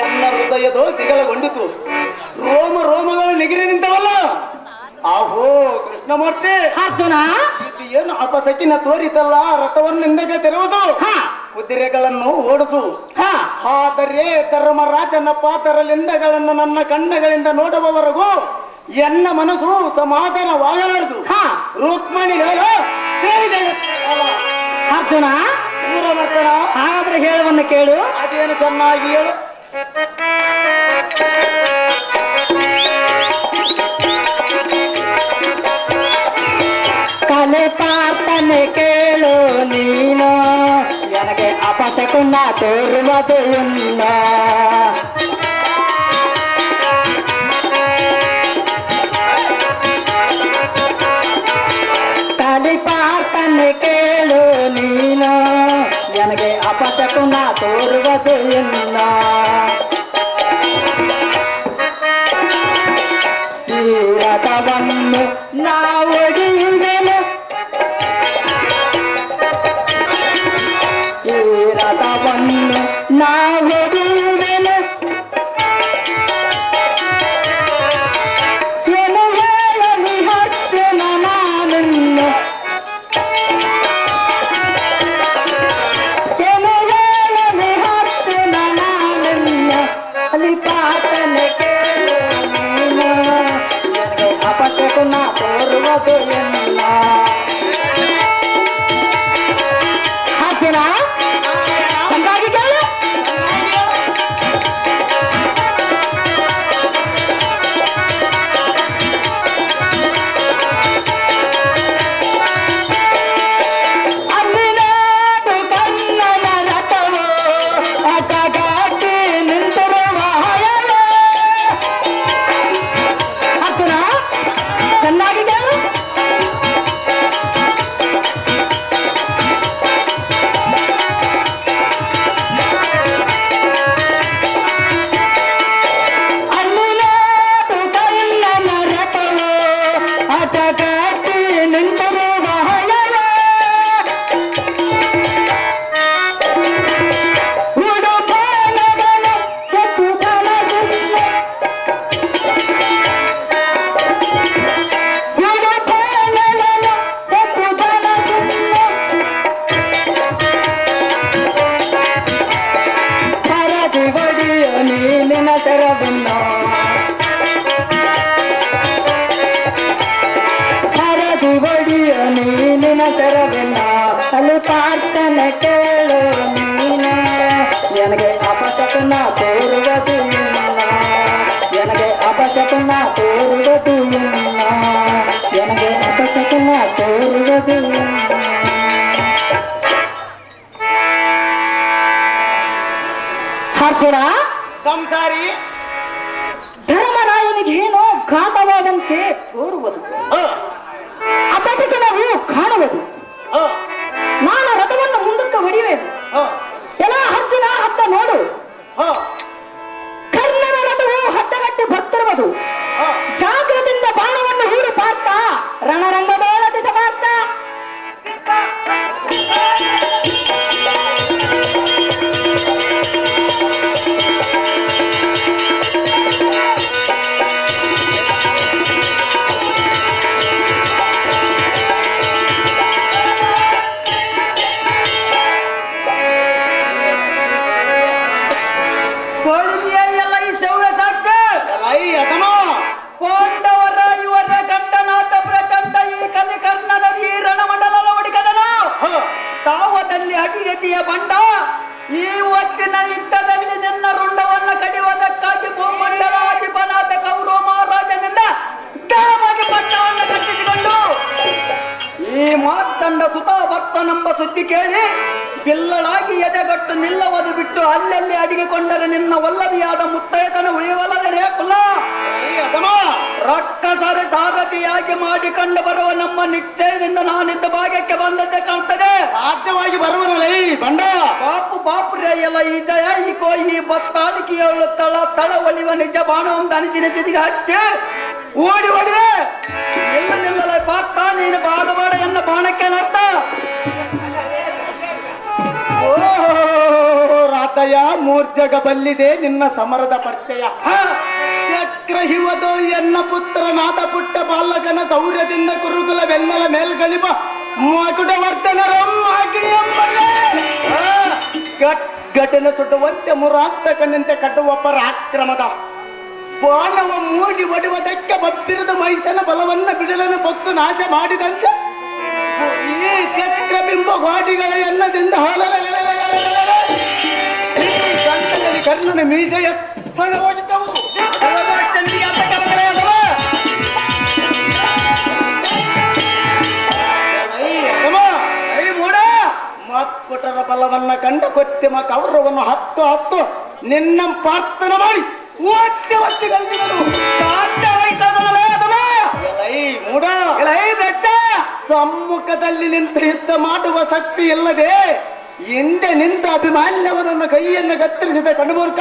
ಎನ್ನ ಹೃದಯದೋ ದಿಗಲಗೊಂಡಿತು, ರೋಮ ರೋಮಗಳು ನಿಗಿರಿ ನಿಂತವಲ್ಲ. ಆಹೋ ಕೃಷ್ಣಮೂರ್ತಿ ಅರ್ಜುನ ಇದು ಏನು ಅಪಸಕಿನ ತೋರಿತಲ್ಲ. ರಥವನ್ನು ಹಿಂದಕ್ಕೆ ತೆರೆಯುವುದು, ಹಾ, ಕುದುರೆಗಳನ್ನು ಓಡಿಸು. ಹಾ, ಆದರೆ ಧರ್ಮರಾಜನ ಪಾತ್ರಲಿಂದಗಳನ್ನು ನನ್ನ ಕಣ್ಣುಗಳಿಂದ ನೋಡುವವರೆಗೂ ಎನ್ನ ಮನಸ್ಸು ಸಮಾಧಾನವಾಗಲಾರದು. ಹಾ, ರುಕ್ಮಣಿ ಅರ್ಜುನ ದೂರ ಮಾಡ್ತಾನ. ಹಾಗಾದ್ರೆ ಹೇಳುವನ್ನು ಕೇಳು. ಅದೇನು ಚೆನ್ನಾಗಿ ಹೇಳು. ಕಲೆ ಪಾರ್ತನೆ ಕೇಳು ನೀನು, ನನಗೆ ಅಪಶಕುನ ತೋರುವುದು ಇನ್ನ. ಕಲೆ ಪಾರ್ತನೆ ಕೇಳು ನೀನು, ನನಗೆ ಅಪಶಕುನ ತೋರುವುದು ಇನ್ನ. ಈ ರಥವನ್ನು ನಾವೊಡೆಯುವೆನು, ಈ ರಥವನ್ನು ನಾವೊಡೆಯುವೆನು. ಏನು ಹೇಳಲಿ ಹಚ್ಚನ ನಾನನ್ನು, ಏನು ಹೇಳಲಿ ಹಚ್ಚನ ನಾನನ್ನು. ಅಲ್ಲಿ ಪಾತನೆ ಕೇಳು ನೀನು, ಅಪಶಕುನ ತೋರುವುದು ಎನ್ನ. ಅರ್ಜುನ ಚಂದಾಗಿ ಕೇಳು. ಅಪಶಕುನ ತೋರುವುದು ಎನ್ನ ನನಗೆ ಅಪಶಕುನ ತೋರುವುದು ಹಾರ್ಜುನ ಸಂಸಾರಿ ಧರ್ಮರಾಯನಿಗೇನೋ ಘಾತವಾದಂತೆ ತೋರುವುದು ಅಪಶಕನವು ಕಾಣುವುದು ನಾನು ರಥವನ್ನು ಮುಂದಕ್ಕೆ ಹೊಡೆಯುವೆನು ಎಲ್ಲ ಅರ್ಜುನ ಹತ್ತ ನೋಡು ಕರ್ಣನ ರಥವು ಹಟ್ಟಗಟ್ಟಿ ಬರ್ತಿರುವುದು ಜಾಗ್ರತೆಯಿಂದ ಬಾಣವನ್ನು ಹೂಡಿ ಪಾರ್ಥ ರಣರಂಗದೊಳಗೆ ಸಮಾರ್ಥ ಎಲ್ಲ ಈ ಸೌಳ ಸಾಕ್ತ ಪಾಂಡವರ ಇವರ ಕಂಡನಾಥ ಪ್ರಚಂಡ ಈ ಕಲಿಕರ್ಣದ ಈ ರಣಮಂಡಲ ಒಡಿಗದನು ತಾವದಲ್ಲಿ ಅಟಿಗತಿಯ ಬಂಡ ಈ ಹೊತ್ತಿನ ಯುದ್ಧದಲ್ಲಿ ನಿನ್ನ ರುಂಡವನ್ನ ಕಡಿಯುವುದಕ್ಕಾಗಿ ಭೂಮಂಡಲಾಧಿಪನಾದ ಕೌರವ ಮಹಾರಾಜನಿಂದ ದಾವಾಗಿ ಪಟ್ಟವನ್ನು ಕಟ್ಟಿಸಿಕೊಂಡು ಈ ಮಾರ್ದಂಡ ಸುತ ಭಕ್ತನೆಂಬ ಸುದ್ದಿ ಕೇಳಿ ಬಿಲ್ಲಳಾಗಿ ಎದೆಗಟ್ಟು ನಿಲ್ಲವದು ಬಿಟ್ಟು ಅಲ್ಲಲ್ಲಿ ಅಡಿಗೆಕೊಂಡರೆ ನಿನ್ನ ವಲ್ಲವಿಯಾದ ಮುತ್ತೈತನ ಉಳಿಯವಲ್ಲದೆ ಕುಲ ರಕ್ಕಸರ ಸಾರಥಿಯಾಗಿ ಮಾಡಿಕೊಂಡು ಬರುವ ನಮ್ಮ ನಿಶ್ಚಯದಿಂದ ನಾನಿದ್ದ ಭಾಗ್ಯಕ್ಕೆ ಬಂದದ್ದೇ ಕಾಣ್ತದೆ. ಸಾಧ್ಯವಾಗಿ ಬರುವನಲ್ಲ ಈ ಬಂಡ ಬಾಪು ರೇ ಎಲ್ಲ ಈ ಜಯ ಈ ಕೋಯಿ ಬತ್ತಾಳಿಕೆಯವಳು ತಳ ಒಲಿವ ನಿಜ ಬಾಣವನ್ನು ಅನಿಸಿನ ತಿದಿಗೆ ಹಚ್ಚಿ ಓಡಿ ಓಡಿದೆ ನಿಲ್ಲಲ್ಲ ಪಾತ್ರ ನೀನು ಬಾಡಬೇಡ ಎನ್ನ ಬಾಣಕ್ಕೆ ನರ್ತ ರಾತಯ್ಯ ಮೂರ್ಜಗ ಬಲ್ಲಿದೆ ನಿನ್ನ ಸಮರದ ಪರಿಚಯ ಚಕ್ರಹಿವದು ಎನ್ನ ಪುತ್ರನಾದ ಪುಟ್ಟ ಬಾಲಕನ ಸೌರ್ಯದಿಂದ ಕುರುಕುಲ ಬೆನ್ನಲ ಮೇಲ್ಗಳಿಪ ಮಕುಟ ಘಟನ ಸುಡುವಂತೆ ಮುರಾತ್ತಕನಂತೆ ಕಟ್ಟುವ ಪರಾಕ್ರಮದ ಬಾಣವ ಮೂಡಿ ಒಡುವುದಕ್ಕೆ ಬಬ್ಬಿರದ ಮೈಸನ ಬಲವನ್ನ ಬಿಡಲನ್ನು ಭಕ್ತು ನಾಶ ಮಾಡಿದಂತೆ ಈ ಚಕ್ರಬಿಂಬ ಗಾಡಿಗಳ ಎನ್ನದಿಂದ ಕಂಠದಲ್ಲಿ ಕರ್ಣನ ಮೀಸೆಯ ಮತ್ಪುಟರ ಬಲವನ್ನ ಕಂಡ ಕೊತ್ತಿಮ ಕೌರವನ್ನು ಹತ್ತು ನಿನ್ನ ಪ್ರಾರ್ಥನೆ ಮಾಡಿ ಸಮ್ಮುಖದಲ್ಲಿ ನಿಂತ ಯುದ್ಧ ಮಾಡುವ ಶಕ್ತಿ ಇಲ್ಲದೆ ಹಿಂದೆ ನಿಂತ ಅಭಿಮಾನ್ಯವರನ್ನು ಕೈಯನ್ನು ಕತ್ತರಿಸಿದ ಕಣ್ಮೂರ್ಖ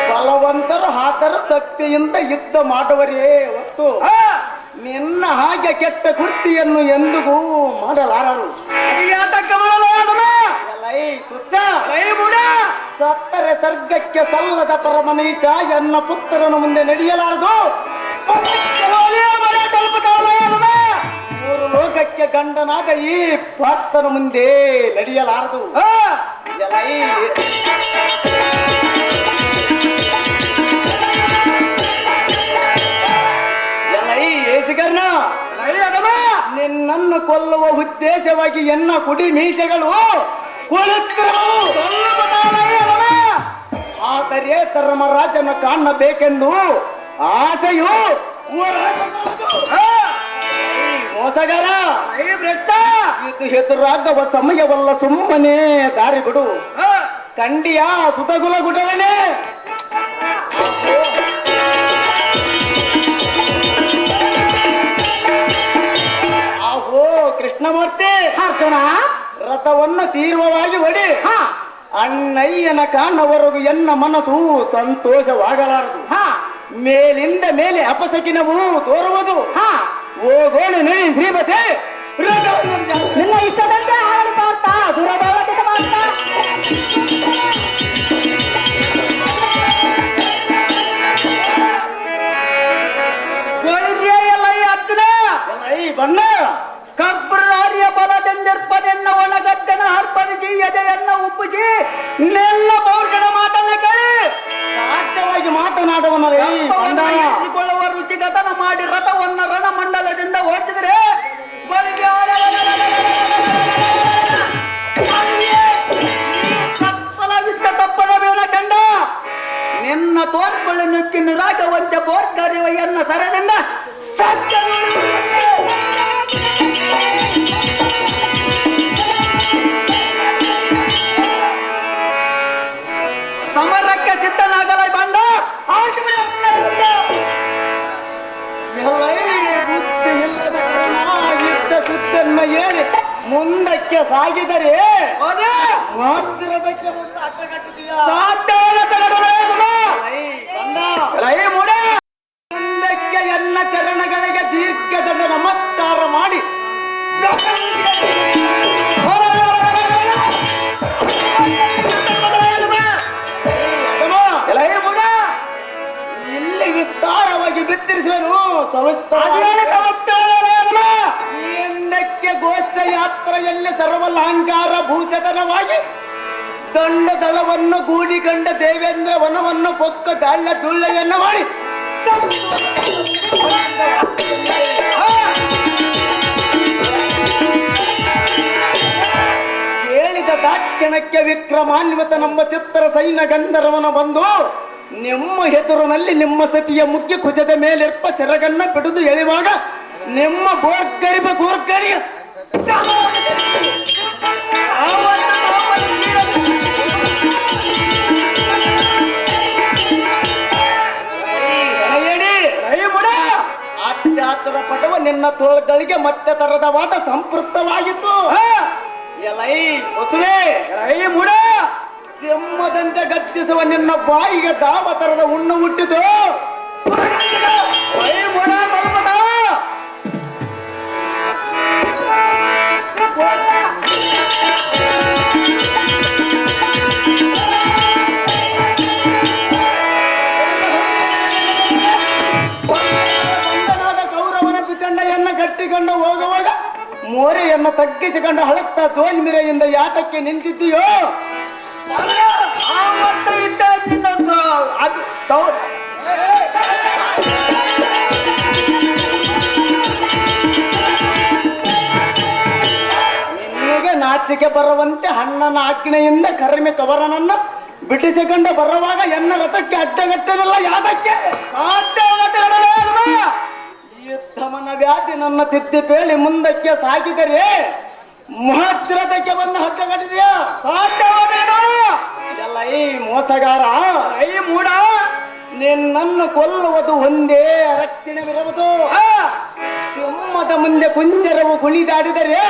ಬಲವಂತರು ಹಾತರ ಶಕ್ತಿಯಿಂದ ಯುದ್ಧ ಮಾಡುವರೇ ಹೊತ್ತು ನಿನ್ನ ಹಾಗೆ ಕೆಟ್ಟ ಕೃತಿಯನ್ನು ಎಂದಿಗೂ ಮಾಡಲಾರರು. ಸತ್ತರೆ ಸರ್ಗಕ್ಕೆ ಸಲ್ಲದ ಪರಮನೀಚ ಎನ್ನ ಪುತ್ರನ ಮುಂದೆ ನಡೆಯಲಾರದು. ಮೂರು ಲೋಕಕ್ಕೆ ಗಂಡನಾದ ಈ ಪಾರ್ಥನ ಮುಂದೆ ನಡೆಯಲಾರದು. ನಿನ್ನನ್ನು ಕೊಲ್ಲುವ ಉದ್ದೇಶವಾಗಿ ಎನ್ನ ಕುಡಿ ಮೀಸೆಗಳು ಆದರೆ ಧರ್ಮರಾಜನ ಕಾಣಬೇಕೆಂದು ಆಸೆಯು ಮೋಸಗಾರ ಇದು ಎದುರಾಗವ ಸಮಯವಲ್ಲ, ಸುಮ್ಮನೆ ದಾರಿ ಬಿಡು. ಕಂಡಿಯ ಸುತಗುಲ ಗುಡವನೇ ಕೃಷ್ಣಮೂರ್ತಿ ಅರ್ಜುನ ರಥವನ್ನು ತೀವ್ರವಾಗಿ ಒಡಿ. ಅಣ್ಣಯ್ಯನ ಕಾಣವರೆಗೂ ಎನ್ನ ಮನಸ್ಸು ಸಂತೋಷವಾಗಲಾರದು. ಮೇಲಿಂದ ಮೇಲೆ ಅಪಸಕಿನವು ತೋರುವುದು. ಓಗೋಣ ನಡಿ ಶ್ರೀಮತಿ, ನಿನ್ನ ಇಷ್ಟದಂತೆ ಹಾಡು ಪಾರ್ಥ ದುರಭಾವತೆ ಪಾರ್ಥ. ಬಣ್ಣ ಕಬ್ರಾರ್ಯ ಬಲದೆಂದಿರ್ಪನೆನ್ನ ಒಣಗದ್ದೆನ ಹರ್ಪರಿಸಿ ಎದೆಯನ್ನ ಉಪ್ಪುಜಿ ನೆಲ್ಲ ಪೌರುಷನ ಮಾತನ್ನ ಕೇಳಿ ಸಾಧ್ಯವಾಗಿ ಮಾತನಾಡುವನರೇ ರುಚಿಗತನ ಮಾಡಿ ರಥವನ್ನ ಸುತ್ತನ್ನ ಹೇಳಿ ಮುಂದಕ್ಕೆ ಸಾಗಿದರೆ ಮಾತ್ರದಕ್ಕೆ ಮುಂದೆ ಮುಂದಕ್ಕೆ ಎನ್ನ ಚರಣಗಳಿಗೆ ದೀರ್ಘದಂಡ ನಮಸ್ಕಾರ ಮಾಡಿ ಇಲ್ಲಿ ವಿಸ್ತಾರವಾಗಿ ಬಿತ್ತರಿಸುವನು ಎಂದಕ್ಕೆ ಗೋಚ ಯಾತ್ರೆಯಲ್ಲಿ ಸರ್ವಲಾಂಕಾರ ಭೂಷಣವಾಗಿ ದಂಡ ದಳವನ್ನು ಗೂಡಿಗಂಡ ದೇವೇಂದ್ರ ವನವನ್ನು ಪೊಕ್ಕ ದಾಳ್ಳ ದುಳ್ಳೆಯನ್ನು ಮಾಡಿ ಹೇಳಿದ ದಾಕ್ಷಣಕ್ಕೆ ವಿಕ್ರಮಾನ್ವಿತ ನಮ್ಮ ಚಿತ್ರ ಸೈನ್ಯ ಗಂಧರ್ವನ ಬಂದು ನಿಮ್ಮ ಹೆದುರಿನಲ್ಲಿ ನಿಮ್ಮ ಸತಿಯ ಮುಖ್ಯ ಕುಜದ ಮೇಲಿರ್ಪ ಸೆರಗನ್ನ ಬಿಡುದು ಎಳೆಯುವಾಗ ನಿಮ್ಮ ಗೋರ್ಗರಿಬ ಗೋರ್ಗರಿ ಅತ್ಯಾಚಾರ ಪಟವ ನಿನ್ನ ತೋಳ್ಗಳಿಗೆ ಮತ್ತೆ ತರದವಾದ ಸಂಪೃಕ್ತವಾಗಿತ್ತು. ಎಲೈ ಹೊಸುವೆ ರೈ ಮುಡ ಸಿಂಹದಂತೆ ಗರ್ಜಿಸುವ ನಿನ್ನ ಬಾಯಿಗೆ ದಾವ ತರದ ಹುಣ್ಣು ಹುಟ್ಟಿತು. ಕೌರವನ ಪಿಚಂಡೆಯನ್ನ ಗಟ್ಟಿಕೊಂಡು ಹೋಗುವಾಗ ಮೋರೆಯನ್ನು ತಗ್ಗಿಸಿಕೊಂಡು ಹಳತ್ತ ತೋನ್ಮಿರೆಯಿಂದ ಯಾತಕ್ಕೆ ನಿಂತಿದ್ದೀಯೋ? ನಿನಗೆ ನಾಚಿಕೆ ಬರುವಂತೆ ಅಣ್ಣನ ಆಜ್ಞೆಯಿಂದ ಕರ್ಮಿ ಕವರನನ್ನ ಬಿಡಿಸಿಕೊಂಡು ಬರುವಾಗ ಎನ್ನ ರಥಕ್ಕೆ ಅಡ್ಡಗಟ್ಟಲಿಲ್ಲ. ಯಾತಕ್ಕೆ ಯುದ್ಧಮನ ವ್ಯಾಧಿ ನನ್ನ ತಿದ್ದಿ ಪೇಳಿ ಮುಂದಕ್ಕೆ ಸಾಗಿದರೆ ಮಹತ್ರತಕ್ಕೆ ಬಂದು ಹಡ್ಡಗಟ್ಟಿದೆಯಾ? ಎಲ್ಲ ಈ ಮೋಸಗಾರ ಐ ಮೂಡ ನಿನ್ನನ್ನು ಕೊಲ್ಲುವುದು ಒಂದೇ ರಕ್ಷಣವಿರುವುದು. ಸಿಂಹದ ಮುಂದೆ ಕುಂಜರವು ಕುಣಿದಾಡಿದರೆ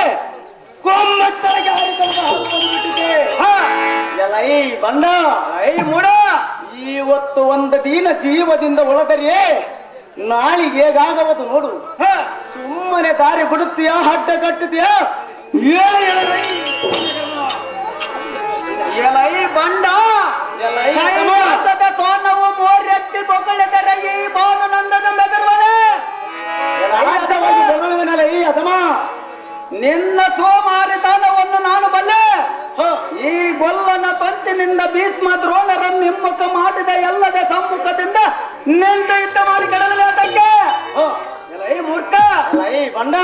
ಕೊಮ್ಮತ್ತರಿಗೆ ಹಾರಿಬಿಟ್ಟಿದೆ. ಎಲ್ಲ ಈ ಬಂಡ ಐ ಮೂಡ ಇವತ್ತು ಒಂದು ದಿನ ಜೀವದಿಂದ ಉಳದರೆ ನಾಳಿಗೆ ಹೇಗಾಗವದು ನೋಡು. ಸುಮ್ಮನೆ ದಾರಿ ಬಿಡುತ್ತೀಯಾ ಅಡ್ಡ ಕಟ್ಟುತ್ತೀಯಾ? ಎಲೈ ಬಂಡ ಸೋನವು ಮೋರ್ಯತ್ತಿ ತೊಗೊಳ್ಳಿದರೆ ಈ ಬಾನು ನಂದದ ಬೆದರುವನೆ ಬೆದರುವನಲ್ಲ ಈ ಅದಮ. ನಿನ್ನ ಸೋಮಾರಿತನವನ್ನು ನಾನು ಬಲ್ಲೆ. ಈ ಗೊಲ್ಲನ ತಂತಿನಿಂದ ಭೀಷ್ಮ ದ್ರೋಣರ ಹಿಮ್ಮುಖ ಮಾಡಿದ ಎಲ್ಲದ ಸಮ್ಮುಖದಿಂದ ನಿಂತ ಯುದ್ಧ ಮಾಡಿ ಕೆಡಲಾಟಕ್ಕೆ ಎಲೈ ಮೂರ್ಖ ಎಲೈ ಬಂಡ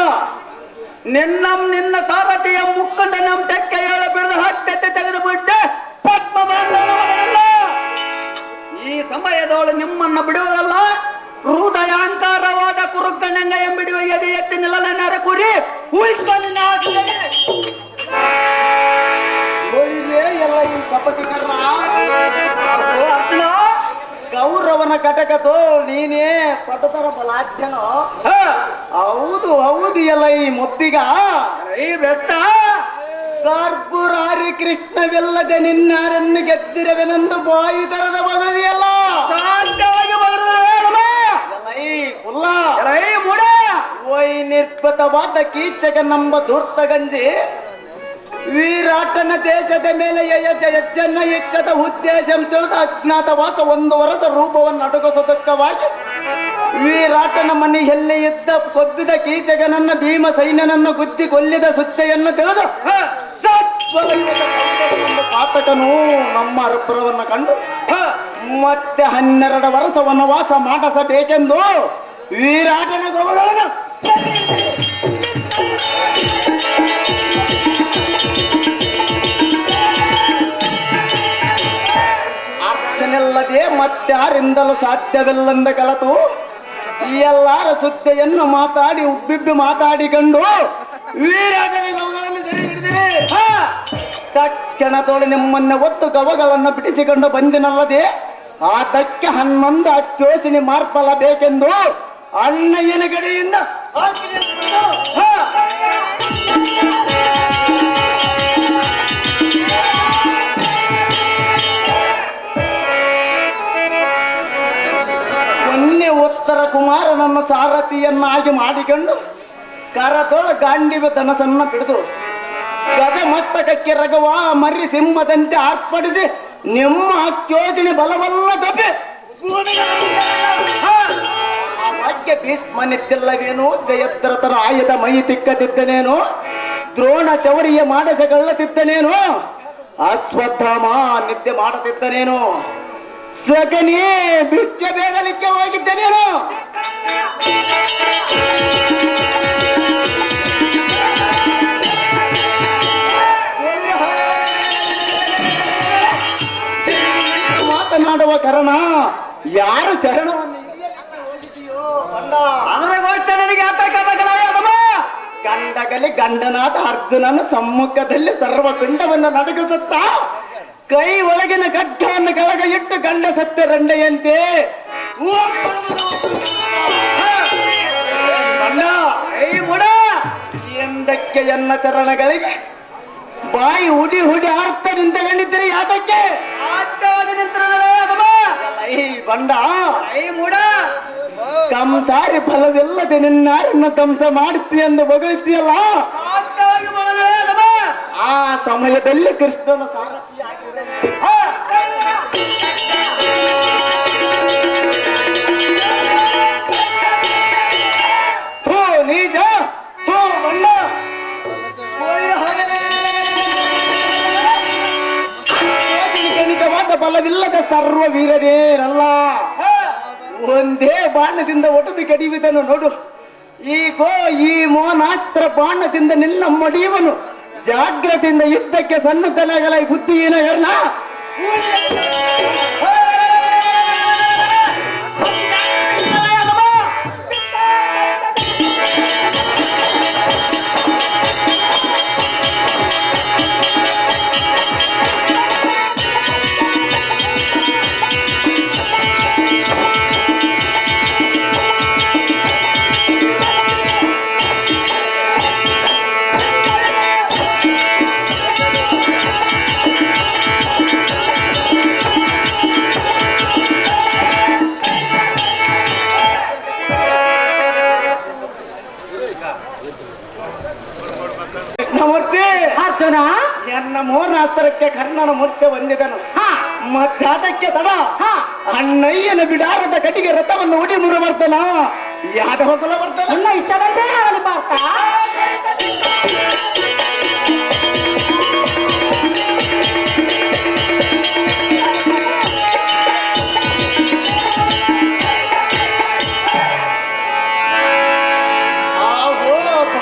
ನಿನ್ನ ಸಾರಥಿಯ ಮುಕ್ಕಂಡ ನಮ್ ತೆಕ್ಕೆ ಹೇಳ ಬಿಡದು ಹಟ್ಟೆ ತೆಗೆದು ಬಿಟ್ಟೆ ಪದ್ಮಬಾಂಧವನಲ್ಲ. ಈ ಸಮಯದವಳು ನಿಮ್ಮನ್ನು ಬಿಡುವುದಲ್ಲ. ಹೃದಯಾಂಕಾರವಾದ ಕುರುಕಣ್ಣಂಗ ಎಂಬಿಡುವ ಎದೆ ಎತ್ತಿ ನಿಲ್ಲನೆರ ಕುರಿ ಉಳಿಸ್ಕೊಂಡು ಎಲ್ಲ ಈ ಕಪಟಿಕರ ಗೌರವನ ಕಟಕತೋ ನೀನೇ ಪಟತರ ಬಲಾಢ್ಯನೋ. ಹೌದು ಹೌದು ಎಲ್ಲ ಈ ಮುತ್ತಿಗ ಈ ಬೆಟ್ಟ ಕಾರ್ಪುರಾರಿ ಕೃಷ್ಣವೆಲ್ಲದೆ ನಿನ್ನಾರನ್ನು ಗೆದ್ದಿರವೆನೆಂದು ಬಾಯಿ ತರದ ಬಗಲಿಯಲ್ಲ ನಿರ್ಪತವಾದ ಕೀಚಕ ನಂಬ ಧೂರ್ತ ಗಂಜಿ ವೀರಾಟನ ದೇಶದ ಮೇಲೆ ಯಜ್ಜನ್ನ ಇಟ್ಟದ ಉದ್ದೇಶ ತಿಳಿದ ಅಜ್ಞಾತವಾಸ ಒಂದು ವರದ ರೂಪವನ್ನು ಅಡಗಿಸೋದಕ್ಕವಾಗಿ ವೀರಾಟನ ಮನೆಯಲ್ಲಿ ಇದ್ದ ಕೊಬ್ಬಿದ ಕೀಚಕನನ್ನ ಭೀಮ ಸೈನ್ಯನನ್ನು ಗುದ್ದಿ ಕೊಲ್ಲಿದ ಸುಚ್ಚೆಯನ್ನು ತಿಳಿದು ಪಾತಕನು ನಮ್ಮ ಅರ್ಪರವನ್ನು ಕಂಡು ಮತ್ತೆ 12 ವರ್ಷ ವನವಾಸ ಮಾಡಿಸಬೇಕೆಂದು ವೀರಾಟನ ಗೋಗಳನ್ನು ಅರ್ಥನಿಲ್ಲದೆ ಮತ್ತಾರಿಂದಲೂ ಸಾಧ್ಯವಿಲ್ಲಂದ ಕಲತು ಎಲ್ಲರ ಸುದ್ದೆಯನ್ನು ಮಾತಾಡಿ ಉಬ್ಬಿಬ್ಬಿ ಮಾತಾಡಿಕೊಂಡು ವೀರಾಟನ ಗೋಗಳನ್ನು ಸರಿ ಹಿಡಿದಿರಿ. ತಕ್ಷಣದೊಳೆ ನಿಮ್ಮನ್ನ ಒತ್ತು ಗವಗಳನ್ನು ಬಿಡಿಸಿಕೊಂಡು ಬಂದಿನಲ್ಲದೆ ಆತಕ್ಕೆ 11 ಅಚ್ಚೋಸಿನಿ ಮಾರ್ಪಲಬೇಕೆಂದು ಅಣ್ಣಯ್ಯನ ಕಡೆಯಿಂದ ಆಜ್ಞೆ ಕೊಡು. ಮೊನ್ನೆ ಉತ್ತರ ಕುಮಾರನನ್ನ ಸಾರಥಿಯನ್ನಾಗಿ ಮಾಡಿಕೊಂಡು ಕರತೋಳ ಗಾಂಡಿವ ಧನಸನ್ನ ಬಿಡಿದು ಗಜ ಮಸ್ತಕಕ್ಕೆ ರಗವ ಮರ್ರಿ ಸಿಂಹದಂತೆ ಆರ್ಪಡಿಸಿ ನಿಮ್ಮ ಯೋಜನೆ ಬಲವಲ್ಲ ತಪ್ಪಿ ಆ ವಾಕ್ಯ ಭೀಷ್ಮನಿದ್ದಲ್ಲವೇನು, ಜಯದ್ರಥನ ಆಯುಧ ಮೈ ತಿಕ್ಕದಿದ್ದನೇನು, ದ್ರೋಣ ಚೌರಿಯ ಮಾಡಸಗಳ್ಳದಿದ್ದನೇನು, ಅಶ್ವತ್ಥಾಮ ನಿದ್ದೆ ಮಾಡದಿದ್ದನೇನು, ಸಗನೇ ಬಿಚ್ಚ ಬೇಗಲಿಕ್ಕೆ ಹೋಗಿದ್ದನೇನು. ಮಾತನಾಡುವ ಕಾರಣ ಯಾರು ಚರಣವನ್ನು ಗಂಡಗಲಿ ಗಂಡನಾದ ಅರ್ಜುನನ ಸಮ್ಮುಖದಲ್ಲಿ ಸರ್ವಪಿಂಡವನ್ನು ನಡಗಿಸುತ್ತ ಕೈ ಒಳಗಿನ ಗಡ್ಡವನ್ನು ಕೆಳಗೆ ಇಟ್ಟು ಗಂಡ ಸತ್ಯ ರಂಡೆಯಂತೆ ಎಂದಕ್ಕೆ ಎನ್ನ ಚರಣಗಳಿಗೆ ಬಾಯಿ ಹುಡಿ ಹುಡಿ ಆರ್ತ ನಿಂತುಕೊಂಡಿದ್ದರೆ ಯಾತಕ್ಕೆ ಬಂಡ ಕಂಸಾರಿ ಫಲವಿಲ್ಲದೆ ನಿನ್ನಾರನ್ನ ಧ್ವಂಸ ಮಾಡುತ್ತೀಯ ಎಂದು ಬಗಳುತ್ತೀಯಲ್ಲ, ಆ ಸಮಯದಲ್ಲಿ ಕೃಷ್ಣನ ಸಾರಥಿಯಾಗಿದೆ. ನೀಜ ಬಂಡ ಗಣಿತವಾದ ಬಲವಿಲ್ಲದ ಸರ್ವ ವೀರರೇನಲ್ಲ, ಒಂದೇ ಬಾಣದಿಂದ ಒಡೆದು ಕಡಿಯುವುದನ್ನು ನೋಡು. ಈಗೋ ಈ ಮೋನಾಸ್ತ್ರ ಬಾಣದಿಂದ ನಿನ್ನ ಮಡಿಯುವನು, ಜಾಗ್ರತೆಯಿಂದ ಯುದ್ಧಕ್ಕೆ ಸನ್ನದ್ಧನಾಗಲ ಬುದ್ಧಿಹೀನ ಹೇಳ. ಅರ್ಜುನ ಎನ್ನ ಮೋನಾಸ್ತ್ರಕ್ಕೆ ಕರ್ಣನ ಮೂರ್ತಿ ಬಂದಿದನು. ಮತ್ತೆ ಅದಕ್ಕೆ ತಡ ಅಣ್ಣಯ್ಯನ ಬಿಡಾರದ ಕಟಿಗೆ ರಥವನ್ನು ಉಡಿ ಮುರುವರ್ತನ ಯಾದವ ಕುಲ ಬರ್ತಾನ ಇಷ್ಟ ಬಂದೇ ಅವನು ಪಾರ್ಥ.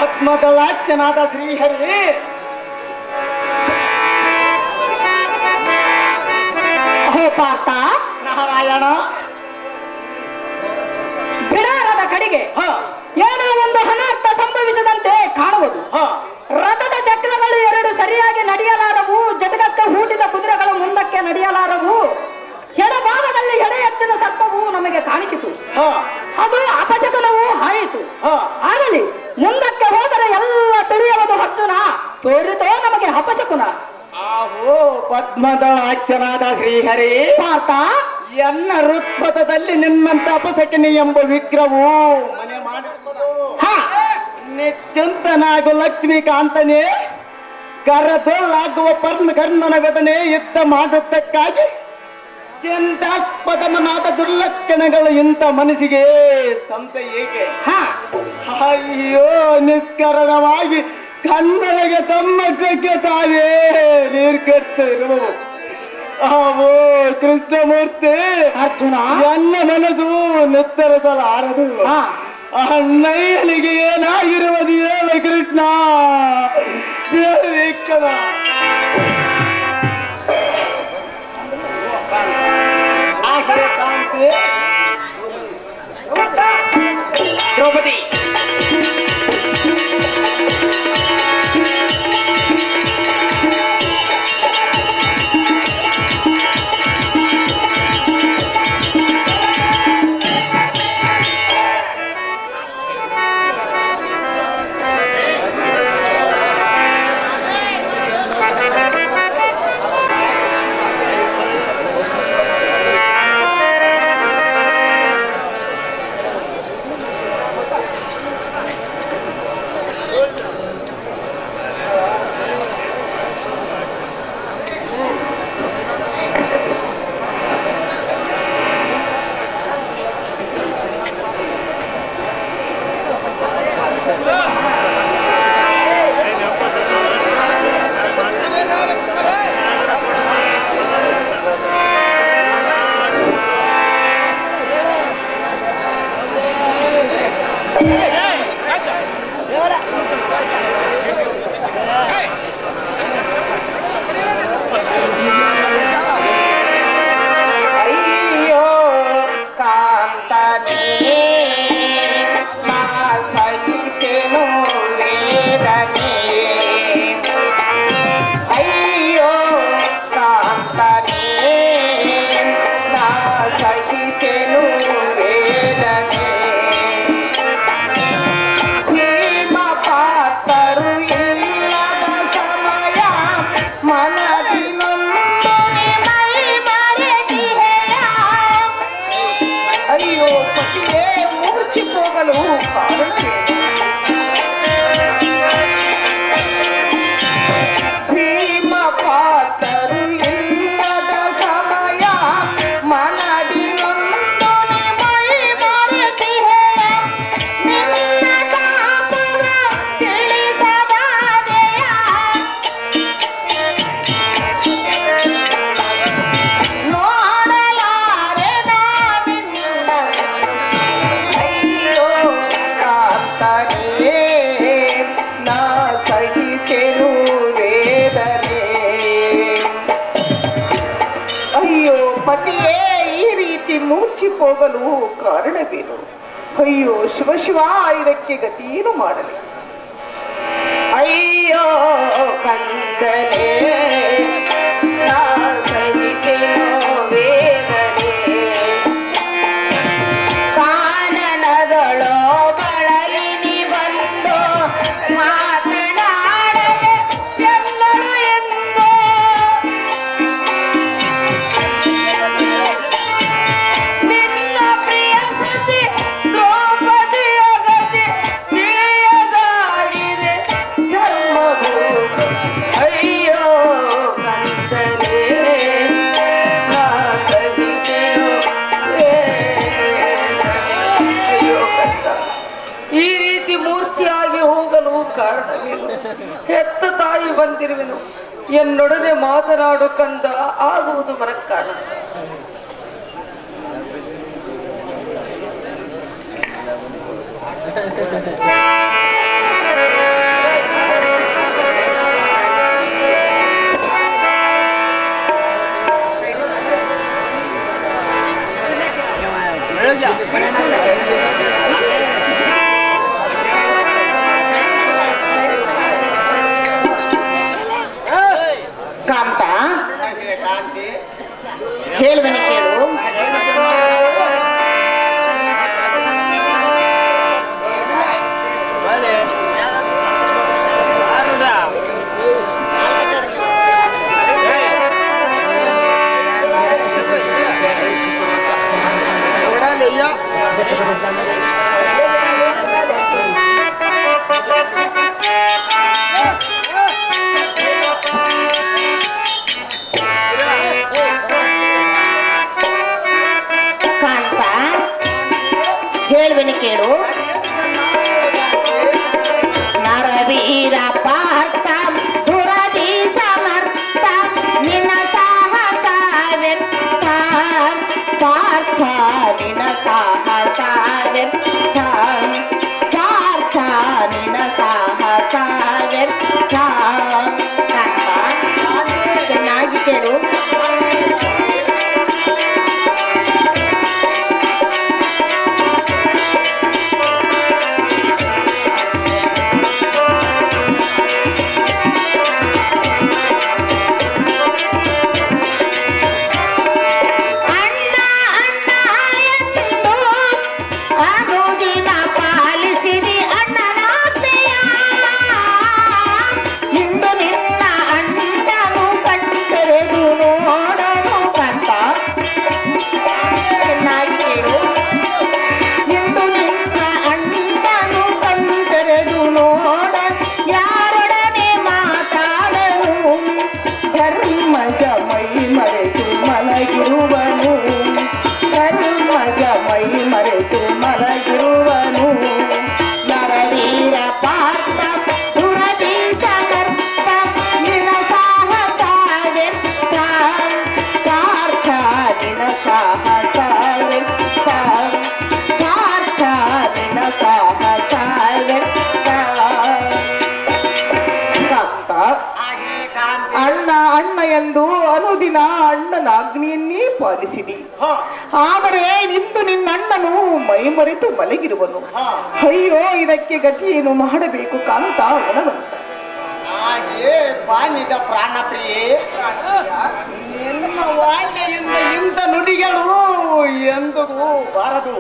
ಪದ್ಮದಳಾಚ್ಯನಾದ ಶ್ರೀಹರಿ ಪಾರ್ಥ ನಾರಾಯಣ ಬಿಡಾರದ ಕಡೆಗೆ ಏನೋ ಒಂದು ಅನರ್ಥ ಸಂಭವಿಸದಂತೆ ಕಾಣುವುದು. ರಥದ ಚಕ್ರಗಳು ಎರಡು ಸರಿಯಾಗಿ ನಡೆಯಲಾರವು, ಜಗದಕ್ಕ ಹೂಟಿದ ಕುದುರೆಗಳು ಮುಂದಕ್ಕೆ ನಡೆಯಲಾರವು. ಎಡಭಾಗದಲ್ಲಿ ಎಡೆ ಎತ್ತಿನ ಸರ್ಪವು ನಮಗೆ ಕಾಣಿಸಿತು, ಅದು ಅಪಶಕನವೂ ಆಯಿತು. ಆಗಲಿ ಮುಂದಕ್ಕೆ ಹೋದರೆ ಎಲ್ಲ ತಿಳಿಯುವುದು ಅರ್ಜುನ, ತೋರಿತೋ ನಮಗೆ ಅಪಶಕುನ. ಆಹೋ ಪದ್ಮದಳಾಚ್ಯನಾದ ಶ್ರೀಹರಿ ಪಾರ್ಥ, ಎನ್ನ ಹೃತ್ಪಥದಲ್ಲಿ ನಿನ್ನಂತ ಅಪಸಕಿನಿ ಎಂಬ ವಿಗ್ರಹವು ಮನೆ ಮಾಡಿಸುವುದು. ನಿಶ್ಚಿಂತನಾಗು ಲಕ್ಷ್ಮೀಕಾಂತನೇ, ಕರದೊಳಾಗುವ ಕರ್ಣನ ವೇದನೆ ಯುದ್ಧ ಮಾಡುತ್ತಕ್ಕಾಗಿ ಚಿಂತಾಸ್ಪದನಾದ ದುರ್ಲಕ್ಷಣಗಳು ಇಂಥ ಮನಸ್ಸಿಗೆ ಸಂತೆ ಏಕೆ? ಅಯ್ಯೋ ನಿಷ್ಕರಣವಾಗಿ ಕನ್ನಡಗೆ ತಮ್ಮಕ್ಕೆ ತಾವೇ ನೀರು ಕೆಟ್ಟಿರುವುದು. ಅವೋ ಕೃಷ್ಣಮೂರ್ತಿ ಅರ್ಜುನ, ಎನ್ನ ಮನಸ್ಸು ನಿತ್ತರಿಸಲಾರದು. ಅಣ್ಣಯ್ಯನಿಗೆ ಏನಾಗಿರುವುದು ಹೇಳ ಕೃಷ್ಣ. ದ್ರೌಪದಿ ಹೋಗಲು ಕಾರಣವೇನು? ಅಯ್ಯೋ ಶಿವ ಶಿವ, ಇದಕ್ಕೆ ಗತಿಯೇನು ಮಾಡಲಿ? ಅಯ್ಯೋ ಕಂದನೆ ನಾ ಸಹಿಸೆನೋ ವೇದನೆ, ಕಾನನದಳೋ ಬಳಲಿ ನೀ ಬಂದು ಮಾತನಾಡದೆ ಎಲ್ಲರೂ ಎಂದು, ನಿನ್ನ ಪ್ರಿಯ ಸತಿ ದ್ರೌಪದಿಯ ಗತಿ ತಿಳಿಯದಾಗಿದೆ ಧರ್ಮಗುರು. ಅಯ್ಯೋ ಕಂದನೆ ನಾ ಸಹಿಸೆನೋ ವೇದನೆ. ಅಯ್ಯೋ ಕಂದ, ಈ ರೀತಿ ಮೂರ್ಛೆಯಾಗಿ ಹೋಗಲು ಕಾರಣವೇನು? ಹೆತ್ತ ತಾಯಿ ಬಂದಿರುವೆನು, ಎನ್ನೊಡನೆ ಮಾತನಾಡು ಕಂದ, ಆಗುವುದು ಬರಕ್ಕಾಣ. ಕಾಂತ, ಹೇಳುವೆನು ಕೇಳು. ಕಾಂತ, ಹೇಳುವೆನು ಕೇಳು. ನರವೀರ ಪಾರ್ಥ ದುರದಿ ಸಮರ್ಥ ನಿನ್ನ ಸಾಹಸ ವ್ಯರ್ಥ, ಪಾರ್ಥ ನಿನ್ನ ಸಾಹಸ ವ್ಯರ್ಥ, ಪಾರ್ಥ ನಿನ್ನ ಸಾಹಸ ವ್ಯರ್ಥ. ಕಾಂತ, ಚೆನ್ನಾಗಿ ಕೇಳು. ಅಣ್ಣ ಅಣ್ಣ ಎಂದು ಅನುದಿನ ಅಣ್ಣನಾಗ್ನಿಯನ್ನೇ ಪಾಲಿಸಿದಿ. ಆದರೆ ಇಂದು ನಿನ್ನ ಅಣ್ಣನು ಮೈ ಮರೆತು ಮಲಗಿರುವನು. ಅಯ್ಯೋ, ಇದಕ್ಕೆ ಗತಿಯೇನು ಮಾಡಬೇಕು ಕಾಂತ ಗುಣವಂತ? ಹಾಗೆ ಬಾನಿದ ಪ್ರಾಣ ಪ್ರಿಯೆ, ನಿನ್ನ ವಾಣಿಯಿಂದ ಇಂಥ ನುಡಿಗಳು ಎಂದುಗೂ ಬಾರದು.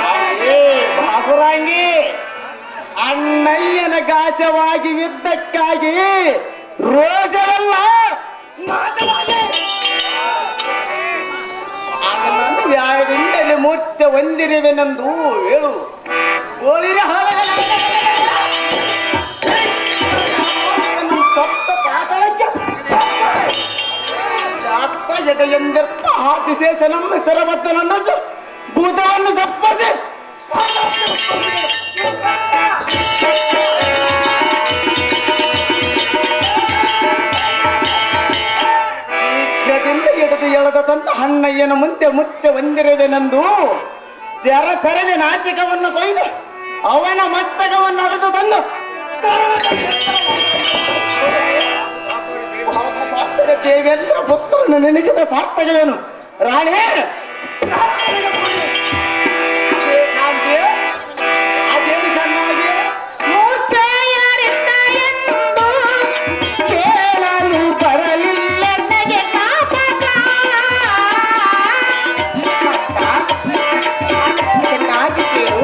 ಹಾಗೆ ಬಾಸುರಾಂಗಿ, ಅಣ್ಣಯ್ಯನ ಗಾಚವಾಗಿ ಯುದ್ಧಕ್ಕಾಗಿ ರೋಜವಲ್ಲ ಯಾರಿಂದಲೇ ಮುಚ್ಚ ಹೊಂದಿರುವೆನೆಂದು ಹೇಳು. ಗೋಳಿರ ಎಂದಿರ್ಪ ಆದಿಶೇಷ ನಮ್ಮ ಸರಬತ್ತನನ್ನದು ಭೂತವನ್ನು ಸಪ್ಪದೆ ಎಡದು ಎಳೆದ ತಂತ ಅಣ್ಣಯ್ಯನ ಮುಂದೆ ಮುಚ್ಚ ಹೊಂದಿರುವೆನೆಂದು ಜರತರನೆ ನಾಚಿಕವನ್ನು ಕೊಯ್ದು ಅವನ ಮಸ್ತಕವನ್ನು ಅರೆದು ತಂದು ದೇವೇಂದ್ರ ಪುತ್ರನು ನೆನೆಸಿದ ಸಾರ್ಥಕವೇನು? ರಾಣಿ, ಅದೇನು ಚೆನ್ನಾಗಿ ಮೂರ್ಛೆಯರಿಂದ ಎಂದು ಕೇಳಲು ಬರಲಿಲ್ಲ ನನಗೆ ಜ್ಞಾಪಕ. ಚೆನ್ನಾಗಿ ಕೇಳು.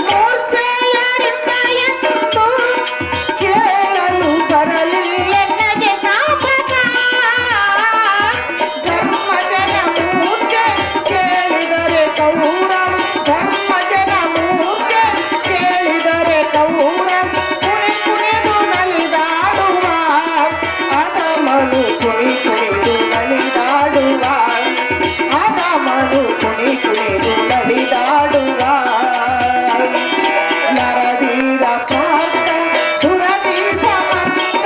ಮೂರ್ಛೆಯರಿಂದ ಎಂದು ಕೇಳಲು ಬರಲಿಲ್ಲ ನನಗೆ ಜ್ಞಾಪಕ. ಧರ್ಮಜನ ಮೂರ್ಛೆ ಕೇಳಿದರೆ ಕೌರ, ಧರ್ಮಜನ ಮೂರ್ಛೆ ಕೇಳಿದರೆ ಕೌರ ಕುಣಿ ಕುಣಿದು ನಲಿದಾಡುವ, ಅದಮನು ಕುಣಿ ಕುಣಿದು ನಲಿದಾಡುವ, ಅದಮನು ಕುಣಿ ಕುಣಿದು ನಲಿದಾಡುವ. ನರವೀರ ಪಾರ್ಥ ಸುರವೀರ ಮಂತ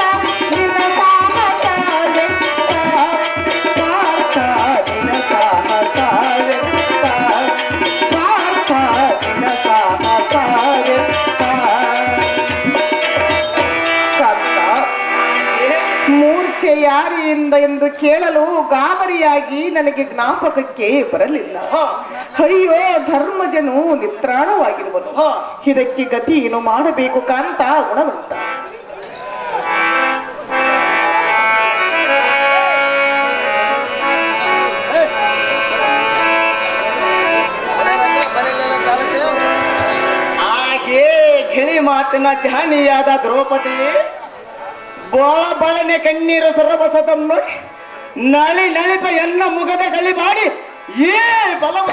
ನಿನ್ನ ಸಾಹಸಾವೆಂತ, ಪಾರ್ಥ ನಿನ್ನ ಸಾಹಸಾವೆಂತ, ಪಾರ್ಥ ನಿನ್ನ ಸಾಹಸಾವೆಂತ. ಮೂರ್ಛೆ ಯಾರಿಂದ ಎಂದು ಕೇಳಲು ಗಾಬರಿಯಾಗಿ ನನಗೆ ಜ್ಞಾಪಕಕ್ಕೆ ಬರಲಿಲ್ಲ. ಅಯ್ಯೋ, ಧರ್ಮಜನು ನಿತ್ರಾಣವಾಗಿರುವನು. ಇದಕ್ಕೆ ಗತಿ ಏನು ಮಾಡಬೇಕು ಕಾಂತ ಗುಣವಂತ. ಹಾಗೆ ಗಿಳಿ ಮಾತಿನ ಜಾಣಿಯಾದ ದ್ರೌಪದಿ ಬೋಳ ಬಳನೆ ಕಣ್ಣೀರು ಸರಬಸದಂ ನೋಡಿ ನಳಿ ನಳಿಪ ಎನ್ನ ಮುಗದ ಗಳಿ ಮಾಡಿ ಏ ಬಲವ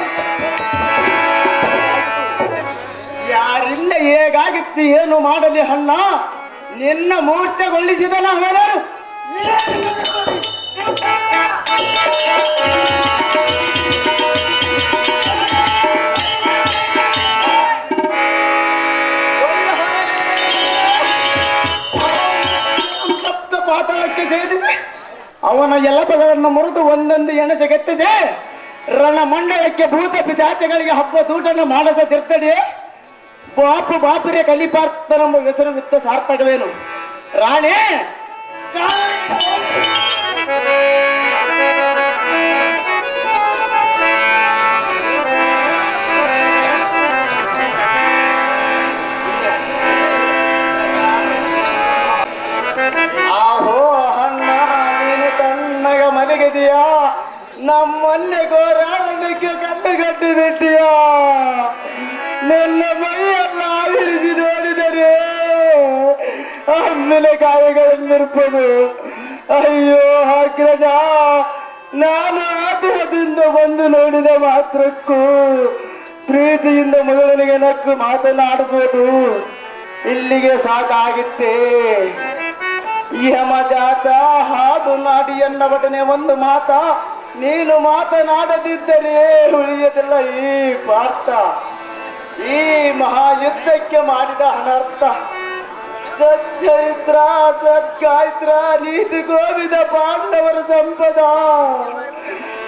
ಯಾರಿಲ್ಲ ಹೇಗಾಗಿತ್ತು ಏನು ಮಾಡಲಿ ಅಣ್ಣ, ನಿನ್ನ ಮೂರ್ಛೆಗೊಳಿಸಿದನ ಅವನು. ಪಾತಾಳಕ್ಕೆ ಸೇರಿಸಿ ಅವನ ಎಲಬಗಳನ್ನು ಮುರಿದು ಒಂದೊಂದು ಎಣಸೆಗೆತ್ತಿಸಿ ರಣಮಂಡಲಕ್ಕೆ ಭೂತ ಪಿಶಾಚಗಳಿಗೆ ಹಬ್ಬ ದೂಟನ್ನು ಮಾಡದ ತಿರ್ತಡಿ ಬಾಪು ಬಾಪುರೆ ಕಲಿಪಾರ್ಥ ನಮ್ಮ ಹೆಸರು ವಿತ್ತ ಸಾರ್ಥಕವೇನು ರಾಣಿ. ಆಹೋ ಅಣ್ಣ, ನೀನು ತಣ್ಣಗ ಮಲಗಿದೆಯಾ? ನಮ್ಮನ್ನೆ ಗೋರಾಡಲಿಕ್ಕೆ ಕಟ್ಟುಗಟ್ಟಿ ಬಿಟ್ಟಿಯಾ? ನನ್ನ ಮೈಯನ್ನ ಆವರಿಸಿ ನೋಡಿದರೆ ಆಮೇಲೆ ಗಾಯಗಳನ್ನಿರ್ಬೋದು. ಅಯ್ಯೋ ಅಗ್ರಜ, ನಾನು ಆತುರದಿಂದ ಬಂದು ನೋಡಿದ ಮಾತ್ರಕ್ಕೂ ಪ್ರೀತಿಯಿಂದ ಮಗಳನಿಗೆ ನಕ್ಕು ಮಾತನಾಡಿಸುವುದು ಇಲ್ಲಿಗೆ ಸಾಕಾಗಿತ್ತೆ. ಯಮಜಾತ ಹಾಡು ನಾಡಿ ಎನ್ನ ಬಟನೆ ಒಂದು ಮಾತ ನೀನು ಮಾತನಾಡದಿದ್ದರೆ ಉಳಿಯದಿಲ್ಲ ಈ ಪಾರ್ಥ. ಈ ಮಹಾಯುದ್ಧಕ್ಕೆ ಮಾಡಿದ ಅನರ್ಥ. ಸಚ್ಚರಿತ್ರ ಸದ್ಗಾಯತ್ರ ನೀತಿ ಗೋವಿದ ಪಾಂಡವರ ಸಂಪದ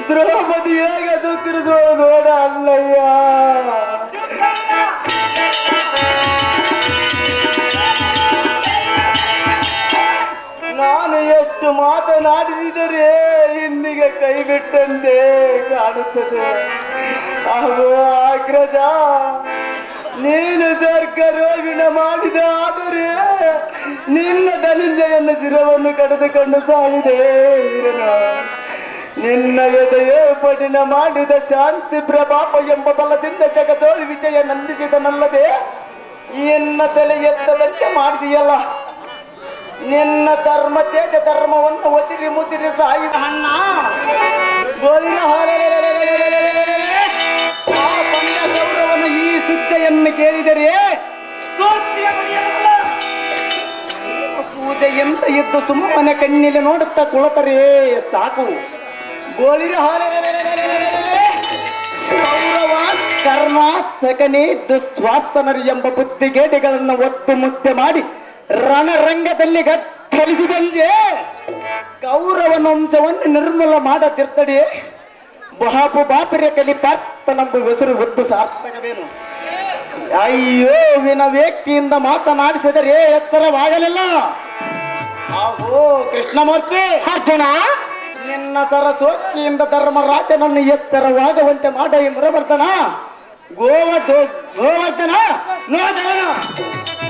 ದ್ರೌಪದಿ ಹೇಗೆ ದುಃಖಿಸುವ ನೋಡ ಅಲ್ಲಯ್ಯ. ನಾನು ಎಷ್ಟು ಮಾತನಾಡಿದರೆ ಇಂದಿಗೆ ಕೈ ಬಿಟ್ಟಂತೆ ಕಾಣುತ್ತದೆ. ಅಗೋ ಅಗ್ರಜ, ನೀನು ಸರ್ಕಾರೋಗಿಣ ಮಾಡಿದ ಆದರೆ ನಿನ್ನ ಧನಂಜಯನ ಶಿರವನ್ನು ಕಡಿದುಕೊಂಡು ಸಾಗಿದೆ. ನಿನ್ನ ಎದೆಯೇ ಪಡಿನ ಮಾಡಿದ ಶಾಂತಿ ಪ್ರಭಾಪ ಎಂಬ ಬಲದಿಂದ ಜಗದೋಳಿ ವಿಜಯ ನಂದಿಸಿದನಲ್ಲದೆ ಎನ್ನ ತಲೆ ಎತ್ತದಂತೆ ಮಾಡಿದೆಯಲ್ಲ. ನಿನ್ನ ಧರ್ಮ ತೇಜ ಧರ್ಮವನ್ನು ಒದಿರಿ ಮುದಿರಿ ಸಾಯಿದ ಅಣ್ಣ. ಗೋಲಿನ ಆ ಬಂದ ಗೌರವನು ಈ ಸುದ್ದಿಯನ್ನು ಕೇಳಿದರೆ ಪೂಜೆ ಎಂತ ಎದ್ದು ಸುಮ್ಮನೆ ಕಣ್ಣಿಲೆ ನೋಡುತ್ತಾ ಕುಳತರೇ ಸಾಕು. ಗೋಲಿನ ಗೌರವ ಕರ್ಮ ಸಗಣಿ ದುಸ್ವಾಸ್ತನರು ಎಂಬ ಬುದ್ಧಿಗೇಟೆಗಳನ್ನು ಒತ್ತು ಮುದ್ದೆ ಮಾಡಿ ರಣರಂಗದಲ್ಲಿ ಕಲಿಸಿದಂತೆ ಗೌರವನಂಶವನ್ನು ನಿರ್ಮೂಲ ಮಾಡದಿರ್ತಡೆ. ಬಾಪು ಬಾಪುರ ಕಲಿಪಾರ್ಥ ನಮ್ಮ ಹೆಸರು ಒತ್ತು ಸಾರ್ಥಕವೇನು. ಅಯ್ಯೋ ವಿನ ವ್ಯಕ್ತಿಯಿಂದ ಮಾತನಾಡಿಸಿದರೆ ಎತ್ತರವಾಗಲಿಲ್ಲ. ಅಹೋ ಕೃಷ್ಣಮೂರ್ತಿ, ಅರ್ಜುನ, ನಿನ್ನ ಸರಸ್ವತಿಯಿಂದ ಧರ್ಮರಾಜನನ್ನು ಎತ್ತರವಾಗುವಂತೆ ಮಾಡ ಈ ಮುರವರ್ಧನ ಗೋವರ್ಧನ ನೋಡೋಣ.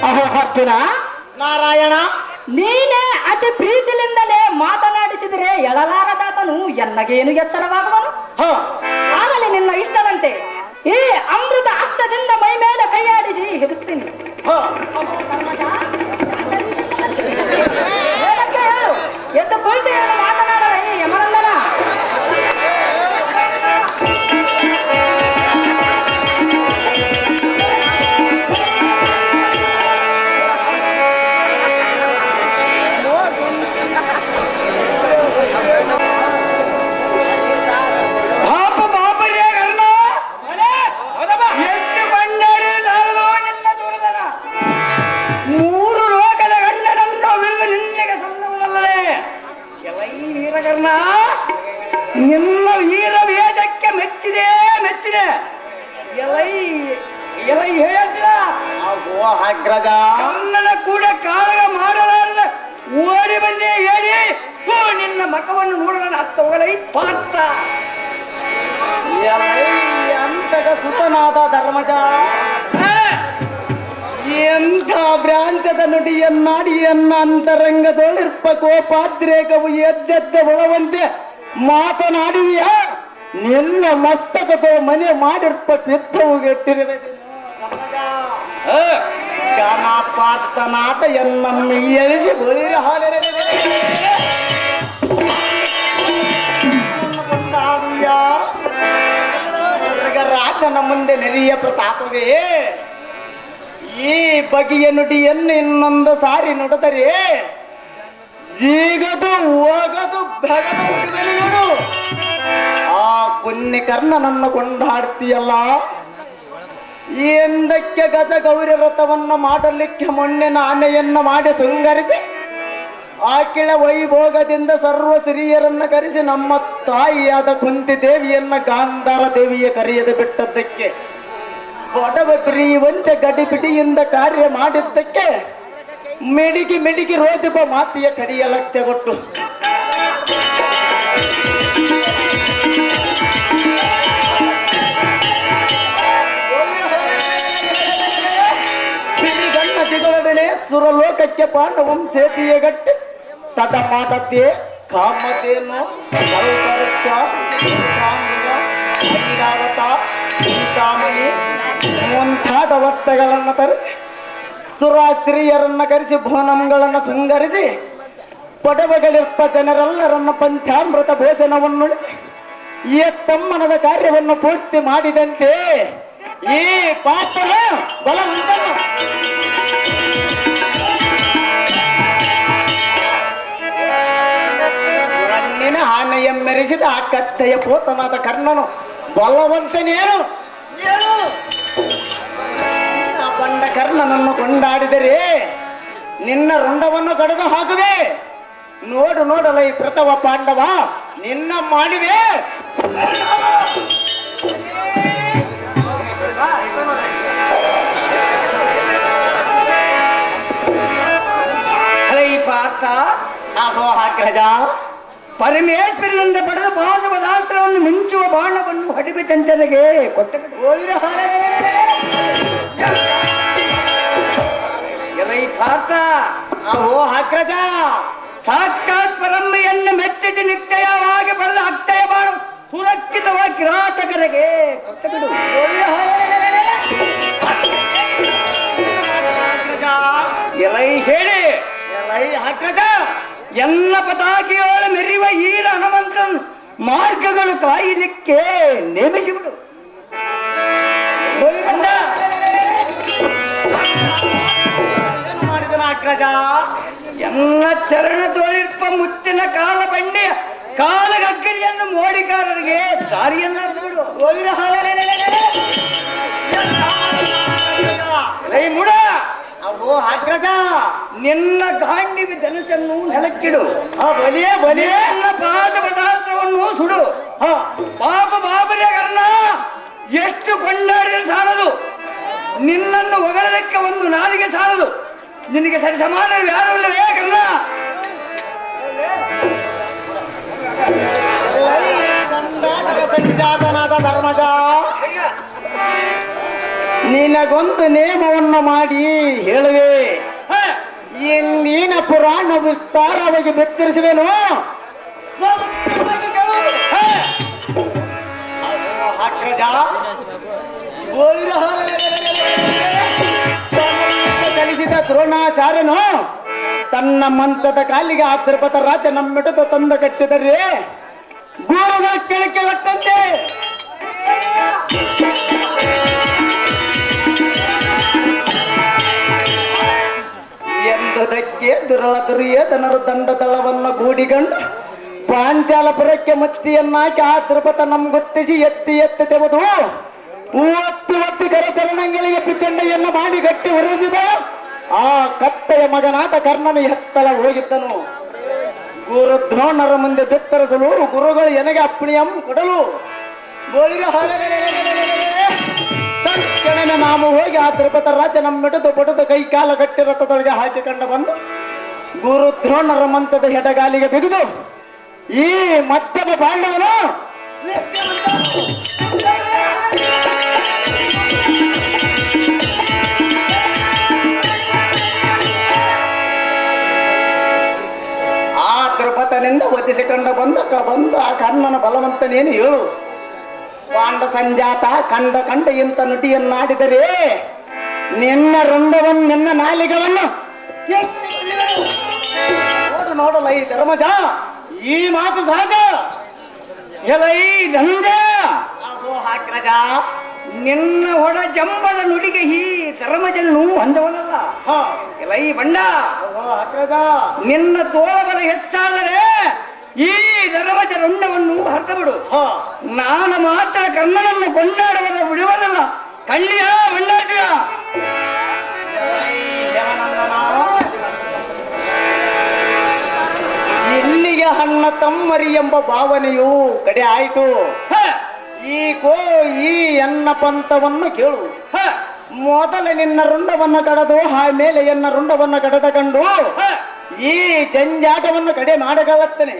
ಅಹೋ ಅರ್ಜುನ, ನಾರಾಯಣ, ನೀನೇ ಅತಿ ಪ್ರೀತಿಲಿಂದಲೇ ಮಾತನಾಡಿಸಿದರೆ ಎಳಲಾರದಾತನು ಎನ್ನಗೇನು ಎಚ್ಚರವಾಗುವನು. ಆಗಲಿ ನಿನ್ನ ಇಷ್ಟದಂತೆ ಈ ಅಮೃತ ಹಸ್ತದಿಂದ ಮೈ ಮೇಲೆ ಕೈಯಾಡಿಸಿ ಹಿಡಿಸ್ತೀನಿ. ಏನಕ್ಕೆ ಹೇಳು, ಎದ್ದು ಕುಳಿತು ಏನು ಮಾತನಾಡಲ ಈ ಯಮನಂದನ. ನಿನ್ನ ವೀರ ವೇದಕ್ಕೆ ಮೆಚ್ಚಿದೆ ಮೆಚ್ಚಿದೆ. ಎಲೈ ಹೇಳ್ತೀರ ಅಗ್ರಜ, ಕನ್ನಡ ಕೂಡ ಕಾಳಗ ಮಾಡಲಾರದ ಓಡಿ ಬಂದೇ ಹೇಳಿ ನಿನ್ನ ಮಖವನ್ನು ನೋಡೋಣ ಹತ್ತ ಹೋಗಲೈ ಪಾತ್ರ. ಅಂತಗ ಸುತನಾದ ಧರ್ಮಜ, ಎಂಥ ಭ್ರಾಂತದ ನುಡಿಯನ್ನಾಡಿಯನ್ನ ಅಂತರಂಗದೊಳಿರ್ಪ ಕೋಪಾದ್ರೇಕವು ಎದ್ದೆದ್ದ ಒಳವಂತೆ ಮಾತನಾಡುವಿಯ. ನಿನ್ನ ಮಸ್ತಕದ ಮನೆ ಮಾಡಿರ್ಪ ಪಿತ್ತವು ಗೆಟ್ಟಿರುವೆ ಪಾತನಾಟ ಎನ್ನನ್ನು ಎಳಿಸಿ ಬಳಿರ ರಾಜನ ಮುಂದೆ ನೆರೆಯ ಪ್ರತಾಪವೇ, ಈ ಬಗೆಯ ನುಡಿಯನ್ನು ಇನ್ನೊಂದು ಸಾರಿ ನುಡಿದರೆ ಜೀಗದು ಹೋಗದು ಬೆಗದು. ಆ ಪುಣ್ಯಕರ್ಣನನ್ನು ಕೊಂಡಾಡ್ತೀಯಲ್ಲ, ಎಂದಕ್ಕೆ ಗಜ ಗೌರಿ ವ್ರತವನ್ನ ಮಾಡಲಿಕ್ಕೆ ಮೊನ್ನೆ ಆನೆಯನ್ನ ಮಾಡಿ ಶೃಂಗರಿಸಿ ಆಕಿಳ ವೈಭೋಗದಿಂದ ಸರ್ವ ಸಿರಿಯರನ್ನ ಕರೆಸಿ ನಮ್ಮ ತಾಯಿಯಾದ ಕುಂತಿ ದೇವಿಯನ್ನ ಗಾಂಧಾರ ದೇವಿಯ ಕರೆಯದೆ ಬಿಟ್ಟದ್ದಕ್ಕೆ, ಬಡವ ಪ್ರಿಯುವಂತೆ ಗಡಿಬಿಡಿಯಿಂದ ಕಾರ್ಯ ಮಾಡಿದ್ದಕ್ಕೆ ಮಿಡಿಗಿ ಮಿಡಿಗಿ ರೋದಿಪ ಮಾತಿಯ ಕಡಿಯ ಲಕ್ಷ್ಯ ಕೊಟ್ಟು ಸಿರಿಗಣ್ಣ ಸಿಗಲೊಡನೆ ಸುರಲೋಕಕ್ಕೆ ಪಾಂಡವಂ ಸೇತಿಯ ಗಟ್ಟಿ ತದ ಮಾತದ್ದೇ ಕಾಮಧೇನು ಚಿಂತಾಮಣಿ ಮುಂತಾದ ವಸ್ತುಗಳನ್ನು ತರಿಸಿ ಸುರ ಸ್ತ್ರೀಯರನ್ನ ಕರೆಸಿ ಭವನಂಗಳನ್ನು ಶೃಂಗರಿಸಿ ಪಡವಗಳಿರ್ಪ ಜನರೆಲ್ಲರನ್ನ ಪಂಚಾಮೃತ ಭೋಜನವನ್ನು ನುಡಿಸಿ ತಮ್ಮನದ ಕಾರ್ಯವನ್ನು ಪೂರ್ತಿ ಮಾಡಿದಂತೆ ಈ ಪಾತ್ರ ಬಲವಂತನು ರಣ್ಣಿನ ಆನೆಯ ಮೆರೆಸಿದ ಆ ಕತ್ತೆಯ ಪೋತನಾದ ಕರ್ಣನು ಬಲವಂತನೇನು ಬಂಡ ಕರ್ಣನನ್ನು ಕೊಂಡಾಡಿದರೆ ನಿನ್ನ ರುಂಡವನ್ನು ಕಡಿದು ಹಾಕುವೆ. ನೋಡು ನೋಡಲ ಈ ಪ್ರಥಮ ಪಾಂಡವ ನಿನ್ನ ಮಾಡಿವೆ. ಪಾತ್ರ ಅಹೋ ಅಗ್ರಜ, ಪರಮೇಶ್ವರನಿಂದ ಪಡೆದ ಪಾಶಪದಾಸ್ತ್ರವನ್ನು ಮಿಂಚುವ ಬಾಣವನ್ನು ಹಡಿಬೆ ಚಂಚನೆಗೆ ಕೊಟ್ಟ ಪಾತ್ರ. ಅಹೋ ಅಗ್ರಜ, ಸಾಕ್ಷಾತ್ ಪರಂಬೆಯನ್ನು ಮೆಚ್ಚಿಸಿ ನಿಶ್ಚಯವಾಗಿ ಪಡೆದ ಅಕ್ಷಯ ಬಾಣ ಸುರಕ್ಷಿತವಾಗಿ ಕಿರಾಟಕರಿಗೆ ಕೊಟ್ಟ ಬಿಡು. ಎಲೈ ಹೇಳಿ ಎಲೈ ಅಗ್ರಜ, ಎಲ್ಲ ಪತಾಕಿಯೋಳ ಮೆರೆಯುವ ಈರ ಹನುಮಂತನ ಮಾರ್ಗಗಳು ಕಾಯಲಿಕ್ಕೆ ನೇಮಿಸಿಬಿಡು. ಮಾಡಿದನ ಅಗ್ರಜ, ಎಲ್ಲ ಚರಣ ತೋರಿಪ್ಪ ಮುತ್ತಿನ ಕಾಲ ಬಂಡಿಯ ಕಾಲಗಗ್ಗರಿಯನ್ನು ಮೋಡಿಕಾರರಿಗೆ ದಾರಿಯನ್ನು ಬಿಡು. ಮುಡ ಅಹೋ ಅಗ್ರಜ, ನಿನ್ನ ಗಾಂಡಿವಿ ಧನಸನ್ನು ನೆಲಕ್ಕಿಡು. ಬಲಿಯೇ ಬಲಿಯೇ ನಿನ್ನ ಪಾದ ಪದಾರ್ಥವನ್ನು ಸುಡು. ಪಾಪ ಬಾಬರೇ ಕರ್ಣ, ಎಷ್ಟು ಕೊಂಡಾಡಿದ ಸಾಲದು. ನಿನ್ನನ್ನು ಹೊಗಳದಕ್ಕೆ ಒಂದು ನಾಲಿಗೆ ಸಾಲದು. ನಿನಗೆ ಸರಿ ಸಮಾನ ಯಾರು ಇಲ್ಲವೇ ಕರ್ಣ? ಸಂಜಾತನಾದ ಧರ್ಮಜ, ನಿನಗೊಂದು ನೇಮವನ್ನು ಮಾಡಿ ಹೇಳುವೆ. ಇನ್ನೇನ ಪುರಾಣ ವಿಸ್ತಾರವಾಗಿ ಬೆತ್ತರಿಸುವೆನು. ಕಲಿಸಿದ ದ್ರೋಣಾಚಾರ್ಯನು ತನ್ನ ಮಂತ್ರದ ಕಾಲಿಗೆ ಆ ತಿರುಪತ ರಾಜ ನಮ್ಮಿಡದು ತಂದ ಕಟ್ಟಿದರೆ ಗುರುಗಳ ಕೆಳಕ್ಕೆ ಹೊಟ್ಟಂತೆ ಎಂದದಕ್ಕೆ ದುರ್ಯೋಧನರು ದಂಡದಳವನ್ನು ಗೂಡಿಕೊಂಡು ಪಾಂಚಾಲಪುರಕ್ಕೆ ಮತ್ತಿಯನ್ನಾಕಿ ಆ ತಿರುಪತ ನಮ್ಗೊತ್ತಿಸಿ ಎತ್ತಿ ಎತ್ತಿ ತೆಗೆದು ಒತ್ತಿ ಕರಚರಣಗಳಿಗೆ ಪಿಚಂಡೆಯನ್ನು ಮಾಡಿ ಗಟ್ಟಿ ಹೊರಸಿದ ಆ ಕತ್ತೆಯ ಮಗನಾದ ಕರ್ಣನು ಎತ್ತಲ ಹೋಗಿದ್ದನು. ಗುರು ದ್ರೋಣರ ಮುಂದೆ ಬೆತ್ತರಿಸಲು ಗುರುಗಳು ಎನಗೆ ಅಪ್ಪಣಿಯಂ ಕೊಡಲು ತಕ್ಷಣವೇ ನಾವು ಹೋಗಿ ಆ ತಿರುಪತ ರಾಜ ನಮ್ಮಿಡದು ಬಡದು ಕೈ ಕಾಲ ಗಟ್ಟಿ ರಥದೊಳಗೆ ಹಾಕಿಕೊಂಡು ಬಂದು ಗುರು ದ್ರೋಣರ ಮಂತ್ರದ ಹೆಡಗಾಲಿಗೆ ಬಿಗಿದು ಈ ಮತ್ತೊಬ್ಬ ಪಾಂಡವನು ಆ ತಿರುಪತನಿಂದ ಒದಿಸಿಕೊಂಡು ಬಂದ ಆ ಕರ್ಣನ ಬಲವಂತನೇನು ಹೇಳು. ಪಾಂಡ ಸಂಜಾತ ಕಂಡ ಇಂಥ ನುಡಿಯನ್ನಾಡಿದರೆ ನಿನ್ನ ರುಂಡವನ್ನು ನಿನ್ನ ನಾಲಿಗವನ್ನು ನೋಡಲ್ಲ ಈ ಧರ್ಮಜ. ಈ ಮಾತು ಸಹಜ. ಎಲೈ ರಂಗ, ಹಾಕ್ರಜ, ನಿನ್ನ ಹೊಡ ಜಂಬದ ನುಡಿಗೆ ಈ ಧರ್ಮಜನು ಅಂದವನಲ್ಲ. ಎಲೈ ಬಂಡ, ಹಾಕ್ರಜ, ನಿನ್ನ ತೋಳಬಲ ಹೆಚ್ಚಾದರೆ ಈ ಧರ್ಮಜ ರುಂಡವನ್ನು ಹರಿದು ಬಿಡು. ನಾನು ಮಾತ್ರ ಕರ್ಣನನ್ನು ಕೊಂಡಾಡುವುದ ಬಿಡುವುದಲ್ಲ. ಕಳ್ಳಿಯ ಬಂಡಾಟಿಯ ಇಲ್ಲಿಗೆ ಅಣ್ಣ ತಮ್ಮರಿ ಎಂಬ ಭಾವನೆಯು ಕಡೆ ಆಯಿತು. ಈ ಎನ್ನ ಪಂಥವನ್ನು ಕೇಳು. ಮೊದಲ ನಿನ್ನ ರುಂಡವನ್ನು ಕಡದು ಆಮೇಲೆ ಎನ್ನ ರುಂಡವನ್ನು ಕಡದಕೊಂಡು ಈ ಜಂಜಾಟವನ್ನು ಕಡೆ ಮಾಡಗಲತ್ತನೆ.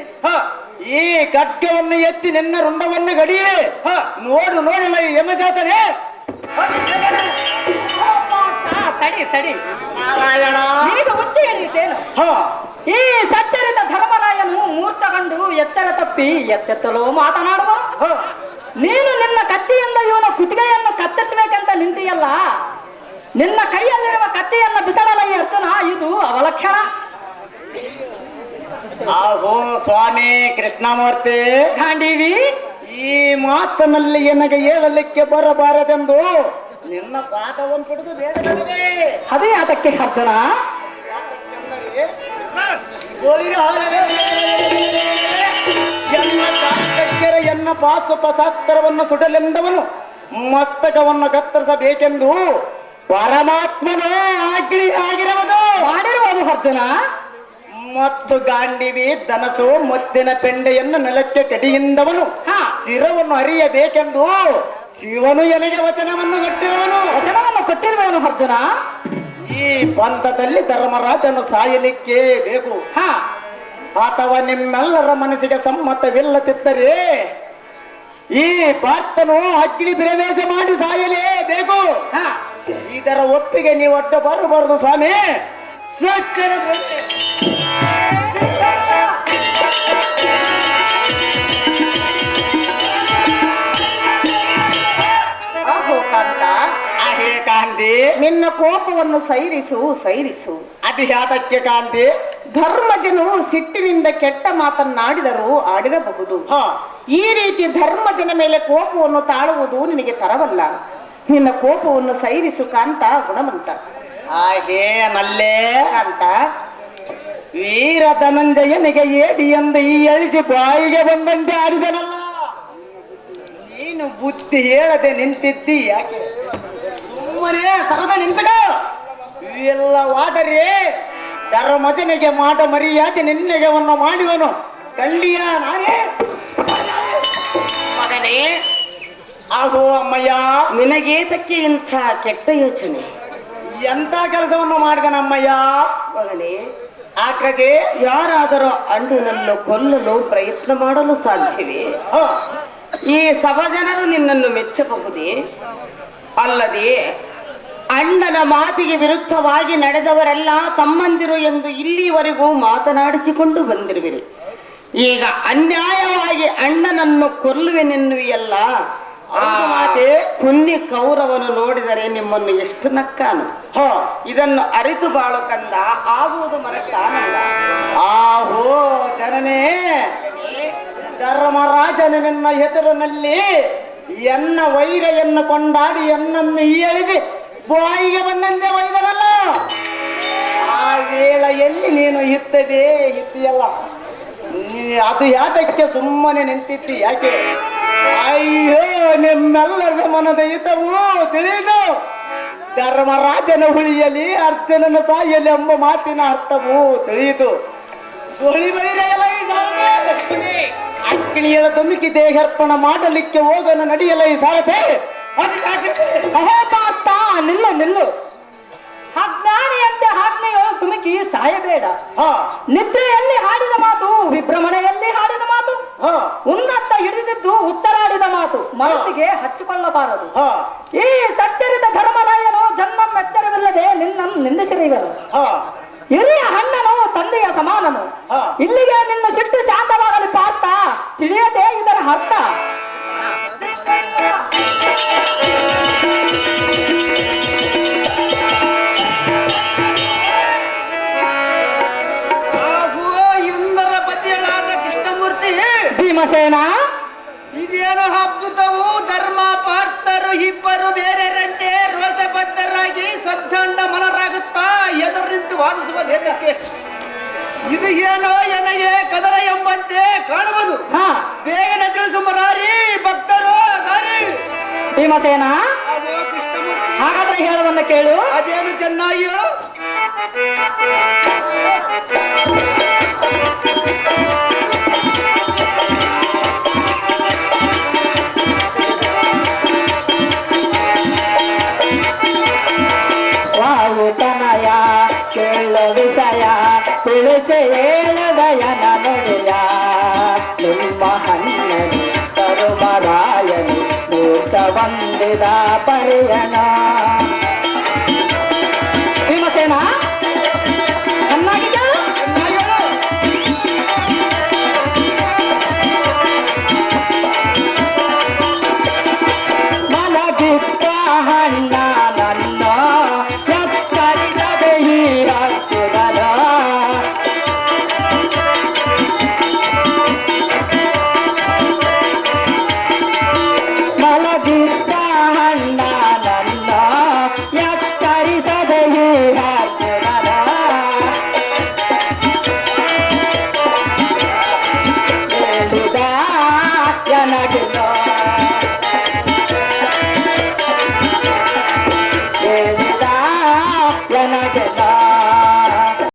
ಈ ಖಡ್ಗವನ್ನು ಎತ್ತಿ ನಿನ್ನ ರುಂಡವನ್ನು ಗಡಿಯೇ ನೋಡಲ್ಲ ಈ ಯಮಜಾತನೆ. ತಡಿ ನಿನಗೆ ಹುಚ್ಚು ಎನ್ನಿತೇನು? ಈ ಸತ್ಯರಿಂದ ಧರ್ಮರಾಯನು ಮೂರ್ಛಗೊಂಡು ಎಚ್ಚರ ತಪ್ಪಿ ಎಚ್ಚೆತ್ತಲು ಮಾತನಾಡುವ. ನೀನು ನಿನ್ನ ಕತ್ತಿಯಿಂದ ಇವನ ಕುತ್ತಿಗೆಯನ್ನು ಕತ್ತರಿಸಬೇಕಂತ ನಿಂತಿಯಲ್ಲ. ನಿನ್ನ ಕೈಯಲ್ಲಿರುವ ಕತ್ತಿಯನ್ನು ಬಿಸಡಲ ಈ ಅರ್ಜುನ, ಇದು ಅವಲಕ್ಷಣ. ಆಹೋ ಸ್ವಾಮಿ ಕೃಷ್ಣಮೂರ್ತಿ ಗಾಂಡೀವಿ, ಈ ಮಾತಿನಲ್ಲಿ ನನಗೆ ಹೇಳಲಿಕ್ಕೆ ಬರಬಾರದೆಂದು ನಿನ್ನ ಪಾದವನ್ನು ಹಿಡಿದು ಬೇಡಗಳಿದೆ. ಅದೇ ಅದಕ್ಕೆ ಅರ್ಜುನ. ಎನ್ನ ಪಾಶುಪಶಾಸ್ತ್ರವನ್ನು ಸುಡಲೆಂದವನು ಮಸ್ತಕವನ್ನು ಕತ್ತರಿಸಬೇಕೆಂದು ಪರಮಾತ್ಮನು ಆಗಿರುವುದು ಮಾಡಿರುವುದು ಅರ್ಜುನ. ಮತ್ತು ಗಾಂಡಿವಿ ಧನಸು ಮುತ್ತಿನ ಪೆಂಡೆಯನ್ನು ನೆಲಕ್ಕೆ ಕಡಿಯಿಂದವನು ಶಿರವನ್ನು ಹರಿಯಬೇಕೆಂದು ಶಿವನು ಎನಗೆ ವಚನವನ್ನು ಕೊಟ್ಟಿರುವವನು ಅರ್ಜುನ. ಈ ಪಂಥದಲ್ಲಿ ಧರ್ಮರಾಜನು ಸಾಯಲಿಕ್ಕೆ ಬೇಕು. ಅಥವಾ ನಿಮ್ಮೆಲ್ಲರ ಮನಸ್ಸಿಗೆ ಸಮ್ಮತವಿಲ್ಲದಿದ್ದರೆ ಈ ಪಾರ್ಥನು ಅಗ್ನಿ ಪ್ರವೇಶ ಮಾಡಿ ಸಾಯಲೇಬೇಕು. ಇದರ ಒಪ್ಪಿಗೆ ನೀವು ಅಡ್ಡ ಬರಬಾರದು ಸ್ವಾಮಿ. ಕಾಂತಿ, ನಿನ್ನ ಕೋಪವನ್ನು ಸೈರಿಸು. ಅದು ಯಾತಕ್ಕೆ ಕಾಂತಿ? ಧರ್ಮಜನು ಸಿಟ್ಟಿನಿಂದ ಕೆಟ್ಟ ಮಾತನ್ನಾಡಿದರೂ ಆಡಿರಬಹುದು. ಈ ರೀತಿ ಧರ್ಮಜನ ಮೇಲೆ ಕೋಪವನ್ನು ತಾಳುವುದು ನಿನಗೆ ತರವಲ್ಲ. ನಿನ್ನ ಕೋಪವನ್ನು ಸೈರಿಸು ಕಾಂತ, ಗುಣವಂತ. ಹಾಗೇ ನಲ್ಲೇ ಕಾಂತ, ವೀರ ಧನಂಜಯನಿಗೆ ಏಡಿ ಎಂದು ಈ ಅಳಿಸಿ ಬಾಯಿಗೆ ಬಂದಂತೆ ಆಡಿದನಲ್ಲ. ನೀನು ಬುದ್ಧಿ ಹೇಳದೆ ನಿಂತಿದ್ದಿ ಯಾಕೆ? ಸುಮ್ಮನೆ ಸರದ ನಿಂತಗ. ಇವೆಲ್ಲವಾದರೆ ಧರ್ಮಜನಿಗೆ ಮಾಡ ಮರ್ಯಾದೆ ನಿನ್ನೆಗೆವನ್ನು ಮಾಡುವನು. ಕಳ್ಳಿಯ ನಾನೇ ಮಗನೇ, ಆಗೋ ಅಮ್ಮಯ್ಯ, ನಿನಗೇತಕ್ಕೆ ಇಂಥ ಕೆಟ್ಟ ಯೋಚನೆ? ಎಂತ ಕೆಲಸವನ್ನು ಮಾಡಿದನಮ್ಮಯ್ಯ? ಮಗನೇ, ಆಕ್ರಜೆ, ಯಾರಾದರೂ ಅಣ್ಣನನ್ನು ಕೊಲ್ಲಲು ಪ್ರಯತ್ನ ಮಾಡಲು ಸಾಧ್ಯವೇ? ಹ, ಈ ಸಭಾ ಜನರು ನಿನ್ನನ್ನು ಮೆಚ್ಚಬಹುದೇ? ಅಲ್ಲದೆ ಅಣ್ಣನ ಮಾತಿಗೆ ವಿರುದ್ಧವಾಗಿ ನಡೆದವರೆಲ್ಲ ತಮ್ಮಂದಿರು ಎಂದು ಇಲ್ಲಿವರೆಗೂ ಮಾತನಾಡಿಸಿಕೊಂಡು ಬಂದಿರುವಿರಿ. ಈಗ ಅನ್ಯಾಯವಾಗಿ ಅಣ್ಣನನ್ನು ಕೊಲ್ಲುವೆನೆನ್ನುವಿಯಲ್ಲ. ಹೌದು ಮಾತೆ. ಪುಣ್ಯ ಕೌರವನು ನೋಡಿದರೆ ನಿಮ್ಮನ್ನು ಎಷ್ಟು ನಕ್ಕಾನು. ಹ, ಇದನ್ನು ಅರಿತು ಬಾಳು ಕಂದ, ಆಗುವುದು ಮರಕ್ಕಾನಲ್ಲ. ಆಹೋ ಜನನೇ, ಧರ್ಮರಾಜನ ನಿನ್ನ ಹೆಸರಿನಲ್ಲಿ ಎನ್ನ ವೈರೆಯನ್ನು ಕೊಂಡಾಡಿ ಎನ್ನನ್ನು ಎಳೆದು ಬಾಯಿಗೆ ಬಂದಂತೆ ಒಯ್ದರಲ್ಲ, ಆ ವೇಳೆಯಲ್ಲಿ ನೀನು ಇದ್ದೀಯಲ್ಲ, ಅದು ಯಾತಕ್ಕೆ ಸುಮ್ಮನೆ ನಿಂತಿತ್ತು? ಯಾಕೆ? ಅಯ್ಯೋ, ನಿಮ್ಮೆಲ್ಲರ ಮನದ ಹಿತವು ತಿಳಿದು ಧರ್ಮರಾಜನ ಹುಳಿಯಲಿ ಅರ್ಜುನನ ಸಾಯಲಿ ಎಂಬ ಮಾತಿನ ಅರ್ಥವು ತಿಳಿಯಿತು. ಅಗ್ನಿಯಳ ಧುಮುಕಿ ದೇಹರ್ಪಣ ಮಾಡಲಿಕ್ಕೆ ಹೋಗಲು ನಡೆಯಲ ಈ ಸಾರಥೆ. ಅಹೋಪಾತ, ನಿಲ್ಲು ನಿಲ್ಲು. ಅಜ್ಞಾನಿಯಂತೆ ಆಜ್ಞೆಯು ತುಮಕಿ ಸಾಯಬೇಡ. ನಿದ್ರೆಯಲ್ಲಿ ಹಾಡಿದ ಮಾತು, ವಿಭ್ರಮಣೆಯಲ್ಲಿ ಹಾಡಿದ ಮಾತು, ಉನ್ನತ ಹಿಡಿದಿದ್ದು ಉತ್ತರಾಡಿದ ಮಾತು ಮನಸ್ಸಿಗೆ ಹಚ್ಚಿಕೊಳ್ಳಬಾರದು. ಈ ಸತ್ಯರಿದ ಧರ್ಮರಾಯನು ಜನ್ಮ ಎಚ್ಚರವಿಲ್ಲದೆ ನಿನ್ನನ್ನು ನಿಂದಿಸಿರುವರು. ಹಿರಿಯ ಅಣ್ಣನು ತಂದೆಯ ಸಮಾನನು. ಇಲ್ಲಿಗೆ ನಿನ್ನ ಸಿಟ್ಟು ಶಾಂತವಾಗಲಿ ಪಾರ್ಥ, ತಿಳಿಯದೆ ಇದರ ಅರ್ಥ. ಇಂದರ ಪತಿಯಳಾದ ಕೃಷ್ಣಮೂರ್ತಿ, ಭೀಮಸೇನ, ಇದೇನು ಅದ್ಭುತವು! ಧರ್ಮ ಪಾರ್ಥರು ಇಬ್ಬರು ಬೇರೆರಂತೆ ರೋಷಬದ್ಧರಾಗಿ ಸದ್ದಂಡ ಮನರಾಗುತ್ತಾ ಎದುರು ನಿಂತು ವಾದಿಸುವುದೇನಕ್ಕೆ? ಇದು ಏನೋ ನನಗೆ ಕದರ ಎಂಬಂತೆ ಕಾಣುವುದು. ಬೇಗನೆ ತಿಳಿಸು ಮುರಾರಿ, ಭಕ್ತರು ದಾರಿ. ಭೀಮಸೇನ, ಅದು ಕೃಷ್ಣಮೂರ್ತಿ, ಹಾಗಾದ್ರೆ ಹೇಳವನ್ನ ಕೇಳು. ಅದೇನು ಚೆನ್ನಾಗಿ ಹೇಳು. ವಾವುತನಯ ಕೇಳು ವಿಷಯ ತಿಳಿಸಿ ಹೇಳದಯನ ನುಡಿಯ. ನಿಮ್ಮ ಹಣ್ಣನು ತರುಮರಾಯನು ಮೂರ್ತ ಬಂದಿದ ಪರಿಯಣ.